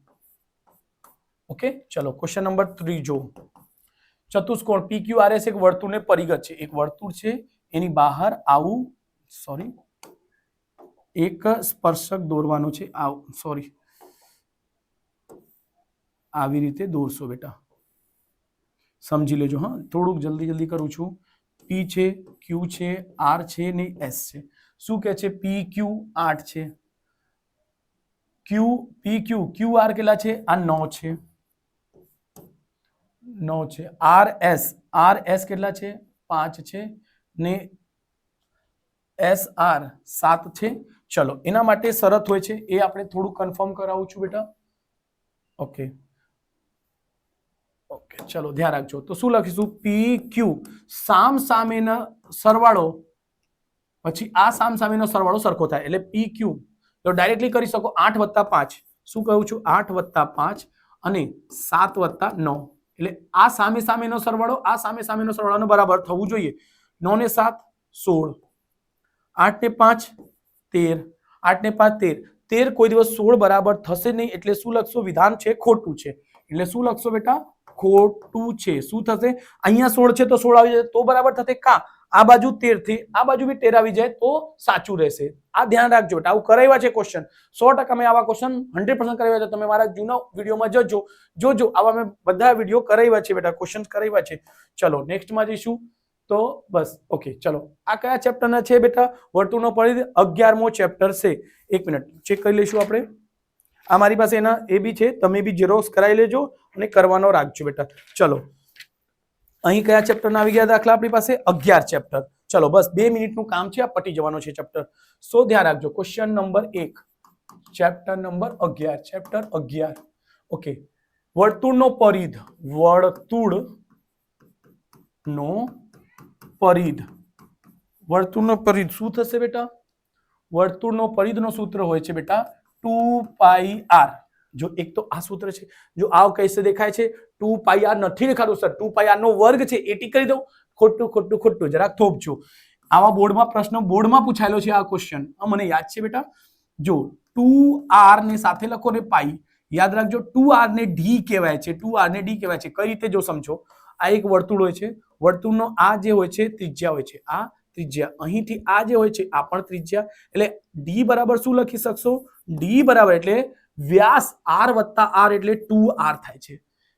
ઓકે, ચલો ક્વેશ્ચન નંબર 3 જો. ચતુષ્કોણ PQRS એક વર્તુળને પરિગત છે, એક વર્તુળ છે એની બહાર આવું, સોરી એક સ્પર્શક દોરવાનો છે, સોરી આવી રીતે દોરશો બેટા, સમજી લેજો. હા, થોડુંક જલ્દી કરું છું. P છે, Q છે, R છે ને S છે. શું કે છે, PQ 8 છે, PQ QR કેટલા છે, આ 9 છે, 9 છે. RS કેટલા છે, 5 છે ને SR 7 છે. ચલો એના માટે શરત હોય છે એ આપણે થોડું કન્ફર્મ કરાવું છું બેટા. ઓકે, ચલો ધ્યાન રાખજો. તો શું લખીશું, PQ સામેનો સરવાળો પછી આ સામેનો સરવાળો સરખો થાય એટલે PQ તો ડાયરેક્ટલી કરી શકો 8 + 5. શું કહું છું, 8 + 5 અને 7 + 9 એટલે આ સામેનો સરવાળો આ સામેનો સરવાળાનો બરાબર થવું જોઈએ. 9 ને 7 16, 8 ને 5 13, 8 ને 5 13, 13 કોઈ દિવસ 16 બરાબર થશે નહીં એટલે શું લખશો, વિધાન છે ખોટું છે. એટલે શું લખશો બેટા, ખોટું છે. શું થશે, અહીંયા 16 છે તો 16 આવી જાય તો બરાબર થશે, કા આ બાજુ 13 થી આ બાજુ બી 13 આવી જાય તો સાચું રહેશે. આ ધ્યાન રાખજો બેટા, આવું કરાવ્યા છે ક્વેશ્ચન, 100% મેં આવા ક્વેશ્ચન 100% કરાવ્યા છે. તમે મારા જૂના વિડીયોમાં જોજો આવા મેં બધા વિડીયો કરાવ્યા છે બેટા, ક્વેશ્ચન કરાવ્યા છે. ચલો નેક્સ્ટમાં જઈશું. તો બસ ઓકે, ચલો આ કયા ચેપ્ટરના છે બેટા, વર્તુળનો પરિઘ 11મો ચેપ્ટર છે. એક મિનિટ ચેક કરી લઈશું આપણે. આ મારી પાસે એના એ બી છે, તમે બી ઝેરોક્સ કરાવી લેજો અને કરવાનો રાખજો બેટા. ચલો અહીં કયા ચેપ્ટરના આવી ગયા દાખલા આપણી પાસે, 11 ચેપ્ટર. ચલો બસ 2 મિનિટનું કામ છે, આ પટી જવાનો છે ચેપ્ટર. સો ધ્યાન રાખજો. Question number 1, chapter number 11, chapter 11. Okay, વર્તુળનો પરિઘ, વર્તુળનો પરિઘ શું થશે બેટા, વર્તુળનો પરિઘનો સૂત્ર હોય છે બેટા 2πr. જો એક તો આ સૂત્ર છે, જો આવ કૈસે દેખાય છે, 2πr નથી દેખાતું સર, 2πr નો વર્ગ છે, એટી કરી દઉં, ખોટું જરાક થોપજો. આવા બોર્ડમાં પ્રશ્ન પૂછાયેલો છે આ ક્વેશ્ચન, મને યાદ છે બેટા. જો 2r ને સાથે લખો ને પાઈ, યાદ રાખજો 2r ને d કહેવાય છે, 2r ને d કહેવાય છે. કઈ રીતે જો સમજો, આ એક વર્તુળ હોય છે, વર્તુળનો આ જે હોય છે ત્રિજ્યા હોય છે, આ ત્રિજ્યા, અહીંથી આ જે હોય છે આ પણ ત્રિજ્યા, એટલે d બરાબર શું લખી શકશો, d બરાબર એટલે વ્યાસ r + r એટલે 2r થાય છે.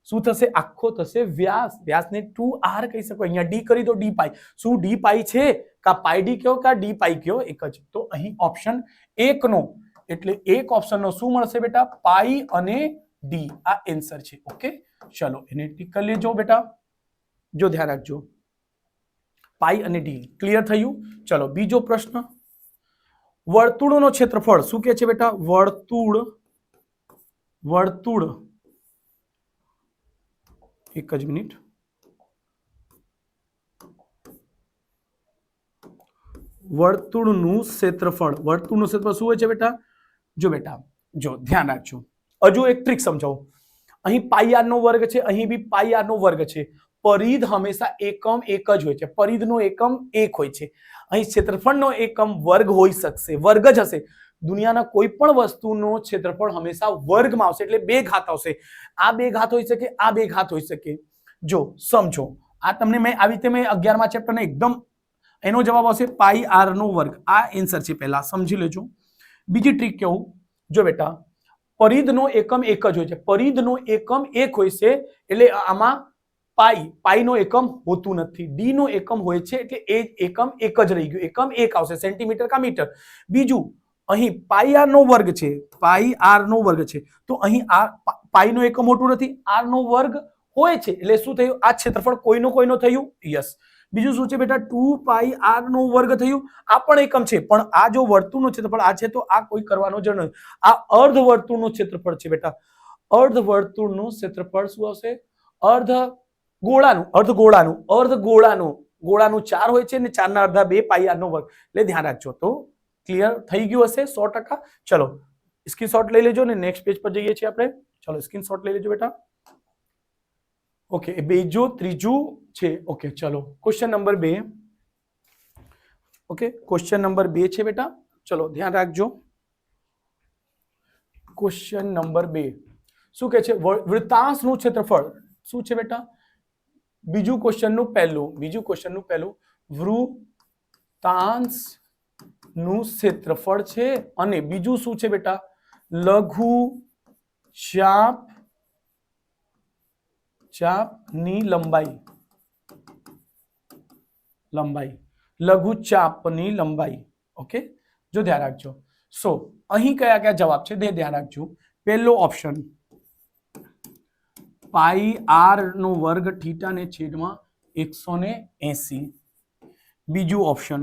શું થશે, આખો થશે વ્યાસ, વ્યાસને 2r કહી શકો. અહીંયા d કરી દો, d પાઈ. શું d પાઈ છે, કા પાઈ d કયો કા d પાઈ કયો, એક જ. તો અહીં ઓપ્શન 1 નો એટલે એક ઓપ્શન નો શું મળશે બેટા, પાઈ અને d, આ આન્સર છે. ઓકે, ચલો એને ટીક કરી લેજો બેટા. જો ધ્યાન રાખજો, પાઈ અને d ક્લિયર થયું. ચલો બીજો પ્રશ્ન, વર્તુળનો ક્ષેત્રફળ શું કે છે બેટા, વર્તુળ એક જ મિનિટ, વર્તુળનું ક્ષેત્રફળ શું હોય છે બેટા, જો બેટા જો ધ્યાન રાખજો, હજુ એક ટ્રીક સમજાવું. અહીં પાઈ આર નો વર્ગ છે, અહીં બી પાઈ આર નો વર્ગ છે. પરિધ હંમેશા એકમ એક જ હોય છે. પરિધનો એકમ એક હોય છે. અહીં ક્ષેત્રફળનો એકમ વર્ગ હોઈ શકશે, વર્ગ જ હશે. દુનિયાના કોઈ પણ વસ્તુનો ક્ષેત્રફળ હંમેશા વર્ગમાં આવશે, એટલે બે ઘાત આવશે. આ બે ઘાત હોઈ શકે, આ બે ઘાત હોઈ શકે. જો સમજો, આ તમને મેં આવી રીતે મેં 11મા ચેપ્ટરને એકદમ, એનો જવાબ આવશે પાઈ આર નો વર્ગ. આ આન્સર છે, પહેલા સમજી લેજો. બીજી ટ્રીક કેવું, જો બેટા, પરિધનો એકમ એક જ હોય છે. પરિધનો એકમ એક હોય છે, એટલે આમાં પાઈ નો એકમ હોતું નથી. ડી નો એકમ હોય છે, એટલે એ એકમ એક જ રહી ગયું. એકમ એક આવશે, સેન્ટીમીટર કા મીટર. બીજું, અહીં પાઈ આર નો વર્ગ છે, પાઈ આર નો વર્ગ છે, તો અહીં પાઈ નો એકમ મોટું નથી, આર નો વર્ગ હોય છે, એટલે શું થયું, આ ક્ષેત્રફળ કોઈનો થયું. યસ. બીજું શું છે બેટા, 2 પાઈ આર નો વર્ગ થયું. આ પણ એકમ છે, પણ આ જો વર્તુળનો ક્ષેત્રફળ આ છે, તો આ કોઈ કરવાનો જ નથી. આ અર્ધ વર્તુળનું ક્ષેત્રફળ છે બેટા. અર્ધ વર્તુળનું ક્ષેત્રફળ શું આવશે, અર્ધગોળાનું 4 હોય છે, ને 4 ના અડધા 2 પાઈ આર નો વર્ગ. એટલે ધ્યાન રાખજો. તો ક્લિયર થઈ ગયું હશે 100%. ચલો સ્ક્રીનશોટ લઈ લેજો, ને નેક્સ્ટ પેજ પર જઈએ છીએ આપણે. ચલો સ્ક્રીનશોટ લઈ લેજો બેટા. ઓકે, બીજું ત્રીજું છે. ઓકે, ચલો question number 2. Okay, question number 2 છે બેટા. ચલો ધ્યાન રાખજો. ક્વેશ્ચન નંબર 2 શું કહે છે, વૃત્તાંશનું ક્ષેત્રફળ શું છે બેટા. બીજું ક્વેશ્ચનનું પહેલું વૃત્તાંશનું ક્ષેત્રફળ છે, અને બીજું શું છે બેટા, લઘુ ચાપની લંબાઈ. ઓકે, જો ધ્યાન રાખજો. સો અહીં કયા કયા જવાબ છે તે ધ્યાન રાખજો. પહેલો ઓપ્શન પાઈ આર નો વર્ગ થીટા ને છેદમાં 180. બીજું ઓપ્શન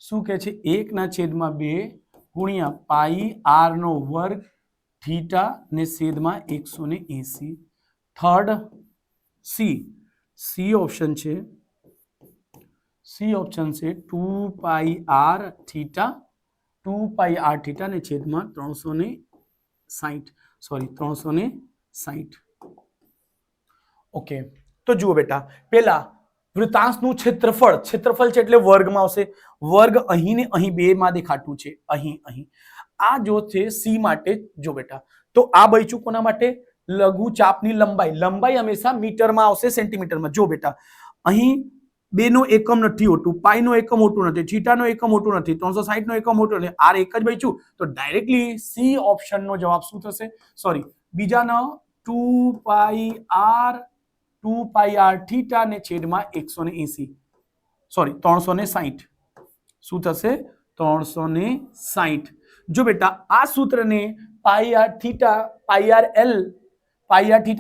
શું કહે છે, 1/2 ગુણ્યા પાઈ આર નો વર્ગ થીટા ને છેદમાં 180. થર્ડ સી ઓપ્શન છે. 2 પાઈ આર થીટા ને છેદમાં 360. ઓકે, તો જુઓ બેટા, પહેલા વૃત્તાંશનું ક્ષેત્રફળ છે, એટલે વર્ગમાં આવશે. વર્ગ અહીં ને અહીં બે માં દેખાતું છે, અહીં આ જો છે સી માટે. જો બેટા, તો આ બચ્યું કોના માટે, લઘુ ચાપની લંબાઈ હંમેશા મીટરમાં આવશે, સેન્ટીમીટરમાં. જો બેટા, અહીં 2 નો એકમ નથી હોતું, પાઈ નો એકમ હોતું નથી, થીટા નો એકમ હોતું નથી, 360 નો એકમ હોતું નથી. આર એક જ બચ્યું, તો ડાયરેક્ટલી સી ઓપ્શન નો જવાબ શું થશે, સોરી બીજાનો 2 પાઈ આર થીટા ને છેદમાં 180, સોરી 360. શું થશે, 360. જો બેટા, આ સૂત્રને પાઈ આર થીટા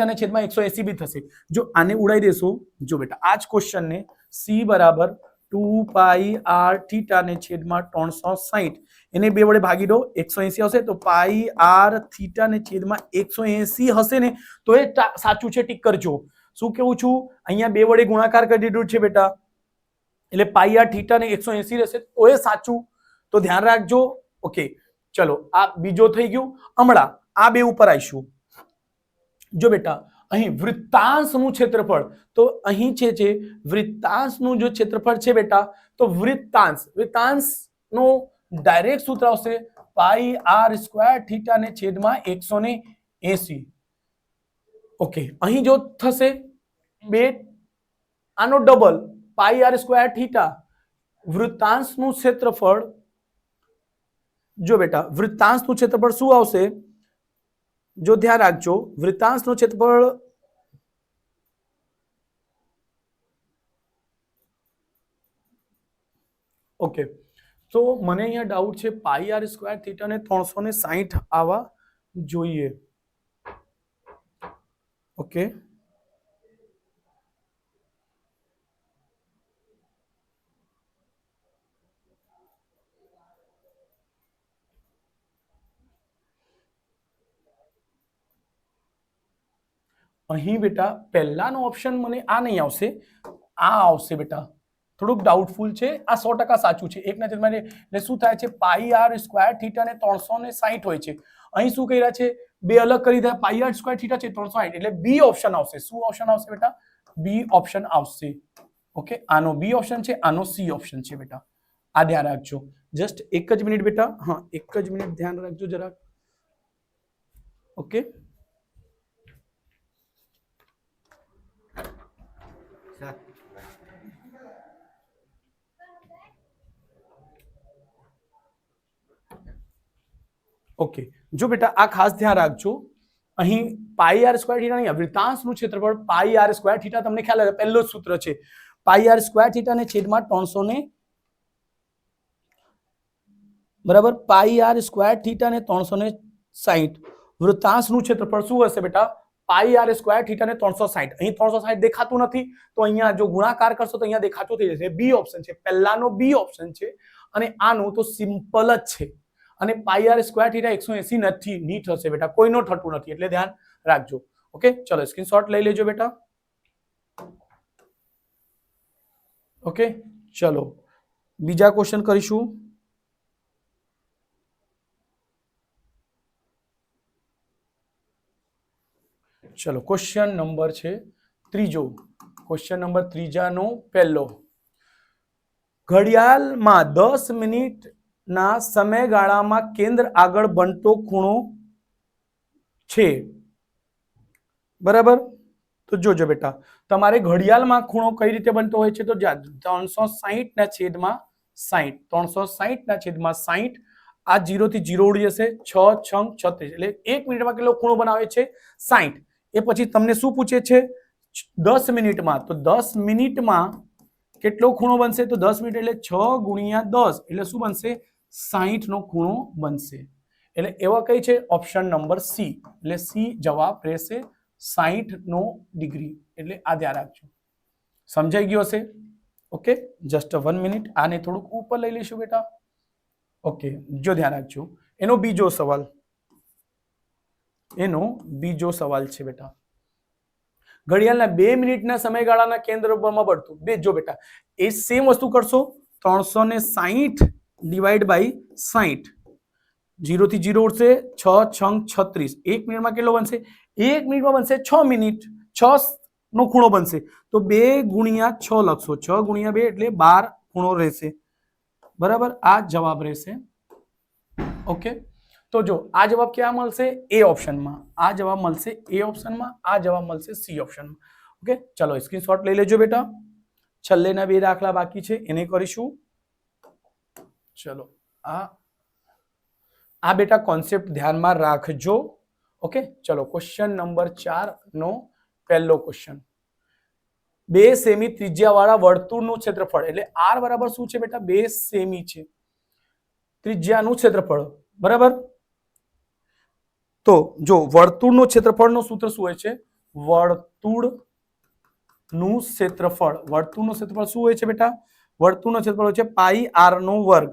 ને છેદમાં 180 બી થશે. જો આને ઉડાઈ દેશો, જો બેટા, આ જ ક્વેશ્ચન ને સી બરાબર 2 પાઈ આર થીટા ને છેદમાં 360, એને બે વડે ભાગી દો, 180 આવશે. તો પાઈ આર થીટા ને છેદમાં 180 હશે ને, તો એ સાચું છે, ટીક કરજો. શું કેવું છું, અહીંયા બે વડે ગુણાકાર કરી દીધું છે બેટા, એટલે પાઈ આર થીટા ને 180 રહેશે, તો એ સાચું. તો ધ્યાન રાખજો. ઓકે, ચલો આ બીજો થઈ ગયું. હમણાં આ બે ઉપર આવીશું. જો બેટા, અહીં વૃત્તાંશનું ક્ષેત્રફળ, તો અહીં છે વૃત્તાંશનું જો ક્ષેત્રફળ છે બેટા, તો વૃત્તાંશનો ડાયરેક્ટ સૂત્ર આવશે પાઈ આર સ્ક્વેર થીટા ને છેદમાં 180. ઓકે, અહીં જો થશે બે, આનો ડબલ પાઈ આર સ્ક્વેર થીટા. વૃત્તાંશનું ક્ષેત્રફળ, જો બેટા, વૃત્તાંશનું ક્ષેત્રફળ શું આવશે, જો ધ્યાન રાખજો, વૃત્તાંશનું ક્ષેત્રફળ ઓકે, તો મને અહીંયા ડાઉટ છે, પાઈ આર સ્ક્વેર થીટા ને 360 આવવા જોઈએ. ઓકે, અહીં બેટા પહેલાનો ઓપ્શન મને આ નહીં આવશે, આ આવશે બેટા. થોડુંક ડાઉટફુલ છે, આ 100% સાચું છે. 1/, એટલે શું થાય છે, પાઈ આર સ્ક્વેર થીટા ને 360 હોય છે. અહીં શું કર્યા છે, બે અલગ કરી દીધા. પાઈ આર સ્ક્વેર થીટા છે 360, એટલે બી ઓપ્શન આવશે. શું ઓપ્શન આવશે બેટા? બી ઓપ્શન આવશે. ઓકે, આનો બી ઓપ્શન છે, આનો સી ઓપ્શન છે બેટા. આ ધ્યાન રાખજો. જસ્ટ એક જ મિનિટ બેટા, હા એક જ મિનિટ ધ્યાન રાખજો જરાક. ઓકે, ઓકે, જો બેટા આ ખાસ ધ્યાન રાખજો. અહીં પાઈ આર સ્ક્વેર થીટા નહીં, વૃત્તાંશનું ક્ષેત્રફળ પાઈ આર સ્ક્વેર થીટા તમને ખ્યાલ આવે, પહેલો જ સૂત્ર છે. પાઈ આર સ્ક્વેર થીટા ને છેદમાં 300 ને બરાબર, પાઈ આર સ્ક્વેર થીટા ને 360, વૃત્તાંશનું ક્ષેત્રફળ શું હશે બેટા? પાઈ આર સ્ક્વેર થીટા ને 360. અહીં 360 દેખાતું નથી, તો અહીંયા જો ગુણાકાર કરશો તો અહીંયા દેખાતું થઈ જશે. બી ઓપ્શન છે, પહેલાનો બી ઓપ્શન છે. અને આનું તો સિમ્પલ જ છે. અને પાઈ આર સ્ક્વેર થીટા 180 નથી, ની થશે બેટા, કોઈનો થતું નથી, એટલે ધ્યાન રાખજો. ઓકે, ચલો સ્ક્રીનશોટ લઈ લેજો બેટા. ઓકે, ચલો બીજા ક્વેશ્ચન કરીશું. ચલો ક્વેશ્ચન નંબર છે ત્રીજો. ક્વેશ્ચન નંબર ત્રીજાનો પહેલો, ઘડિયાળમાં 10 મિનિટના સમયગાળામાં કેન્દ્ર આગળ બનતો ખૂણો છે. બરાબર, તો જોજો બેટા, તમારે ઘડિયાળમાં ખૂણો કઈ રીતે બનતો હોય છે, તો 360 ના છેદમાં 60, 360 ના છેદમાં 60. આ 0 થી 0 ઉડી જશે, 6 6 36, એટલે 1 મિનિટમાં કેટલો ખૂણો બનાવે છે? 60. એ પછી તમને શું પૂછે છે? 10 મિનિટમાં. તો 10 મિનિટમાં કેટલો ખૂણો બનશે? તો 10 મિનિટ એટલે 6 ગુણ્યા 10, એટલે શું બનશે? 60 નો ખૂણો બનશે. એટલે એવા કઈ છે? Option number C. એટલે સી જવાબ રહેશે 60 નો ડિગ્રી. એટલે આ ધ્યાન રાખજો. સમજાઈ ગયો હશે? ઓકે, જસ્ટ 1 મિનિટ, આને થોડુંક ઉપર લઈ લઈશું બેટા. ઓકે, જો ધ્યાન રાખજો. એનો બીજો સવાલ, છે બેટા, ઘડિયાળના 2 મિનિટના સમયગાળાના કેન્દ્રમાં પડતું બે. જો બેટા એ સેમ વસ્તુ કરશો, 360 ડિવાઈડ બાય 60, 0 થી 0 ઉડશે, 6 6 36. 1 મિનિટમાં કેટલો બનશે? 1 મિનિટમાં બનશે 6 મિનિટ, 6 નો ખૂણો બનશે. તો 2 ગુણ્યા 6 લખશો, 6 ગુણ્યા 2 એટલે 12 ખૂણો રહેશે. બરાબર, આ જવાબ રહેશે. ઓકે, તો જો આ જવાબ ક્યાં મળશે? એ ઓપ્શનમાં. આ જવાબ મળશે એ ઓપ્શનમાં, આ જવાબ મળશે સી ઓપ્શનમાં. ઓકે, ચલો સ્ક્રીનશોટ લઈ લેજો બેટા. છેલ્લેના 2 દાખલા બાકી છે, એને કરીશું. ચલો આ બેટા કોન્સેપ્ટ ધ્યાનમાં રાખજો. ઓકે, ચલો ક્વેશ્ચન નંબર 4 નો પહેલો ક્વેશ્ચન, 2 સેમી ત્રિજ્યાવાળા વર્તુળનું ક્ષેત્રફળ, એટલે આર બરાબર શું છે બેટા? 2 સેમી છે ત્રિજ્યાનું ક્ષેત્રફળ. બરાબર, તો જો વર્તુળનું ક્ષેત્રફળનું સૂત્ર શું હોય છે? વર્તુળનું ક્ષેત્રફળ, વર્તુળનું ક્ષેત્રફળ શું હોય છે બેટા? વર્તુળનું ક્ષેત્રફળ હોય છે પાઈ આર નો વર્ગ.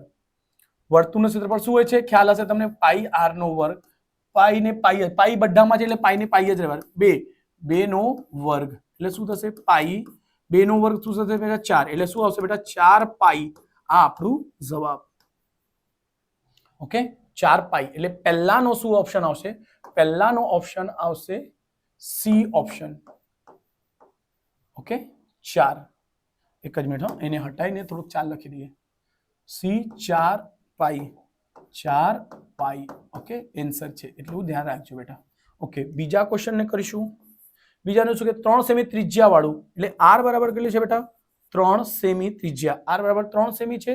વર્તુળનું ક્ષેત્રફળ શું હોય છે? ખ્યાલ હશે તમને, પાઈ આર નો વર્ગ. પાઈ ને પાઈ, પાઈ બધામાં છે એટલે પાઈ ને પાઈ જ રહેવાનું. 2 નો વર્ગ એટલે શું થશે? પાઈ. 2 નો વર્ગ શું થશે બેટા? 4. એટલે શું આવશે બેટા? 4 પાઈ. આ આપણું જવાબ. ઓકે, 4 પાઈ. એટલે પહેલાનો શું ઓપ્શન આવશે? પહેલાનો ઓપ્શન આવશે સી ઓપ્શન. ઓકે, 4. એક જ મિનિટ, એને હટાવીને થોડુંક 4 લખી દઈએ. સી 4 પાઈ, 4 પાઈ. ઓકે, એન્સર છે, એટલું ધ્યાન રાખજો બેટા. ઓકે, બીજા ક્વેશ્ચન ને કરીશું. બીજાનું શું કે 3 સેમી ત્રિજ્યા વાળું, એટલે આર બરાબર કેટલી છે બેટા? 3 સેમી ત્રિજ્યા. આર બરાબર 3 સેમી છે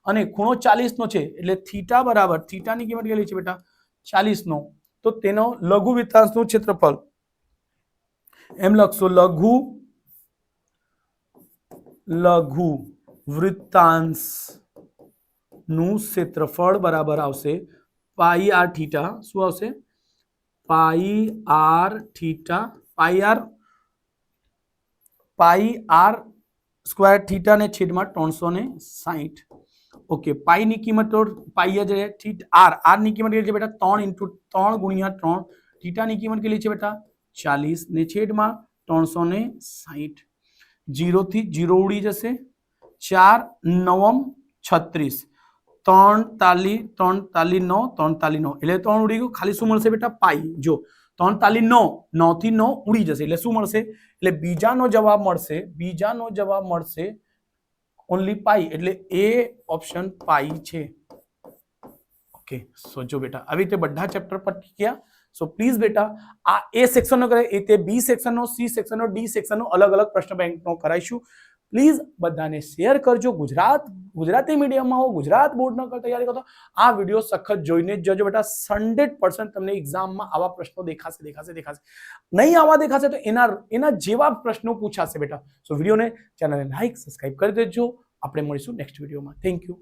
અને ખૂણો 40 નો છે, એટલે થીટા બરાબર, થીટાની કિંમત કેટલી છે બેટા? 40 નો. તો તેનો લઘુ વૃત્તાંશનું ક્ષેત્રફળ એમ લખશો, લઘુ વૃત્તાંશ નું ક્ષેત્રફળ બરાબર આવશે પાઈ આર થીટા. શું આવશે? Pi R theta, pi R square theta ને છેદમાં 360. ઓકે, પાઈ ની કિંમત તો પાઈ જ રહે. આર ની કિંમત કેટલી છે બેટા? 3 ગુણ્યા 3. થીટા ની કિંમત કેટલી છે બેટા? 40 ને છેદમાં 360. 0 થી 0 ઉડી જશે, 4 9 36 3 તાલી 3 તાલી 9 3 તાલી 9 એટલે 3 ઉડી ગયું. ખાલી શું મળશે બેટા? પાઈ. જો 3 તાલી 9 9 થી 9 ઉડી જશે એટલે શું મળશે? એટલે બીજાનો જવાબ મળશે ઓનલી પાઈ, એટલે એ ઓપ્શન પાઈ છે. ઓકે, સોચો બેટા. આવી રીતે બધા ચેપ્ટર પતી ગયા. સો પ્લીઝ બેટા આ એ સેક્શનનો કરે, એ તે બી સેક્શનનો, સી સેક્શનનો, ડી સેક્શનનો અલગ અલગ પ્રશ્ન બેંકનો કરાઈશું. પ્લીઝ બધાને શેર કરજો. ગુજરાતી મીડિયમમાં હો, ગુજરાત બોર્ડનો તૈયારી કરતો આ વિડીયો સખત જોઈને જ જજો બેટા. 100% તમને એક્ઝામમાં આવા પ્રશ્નો દેખાશે. નહીં આવા દેખાશે તો એના જેવા પ્રશ્નો પૂછાશે બેટા. સો વિડીયોને ચેનલને લાઈક સબસ્ક્રાઇબ કરી દેજો. આપણે મળીશું નેક્સ્ટ વિડીયોમાં. Thank you.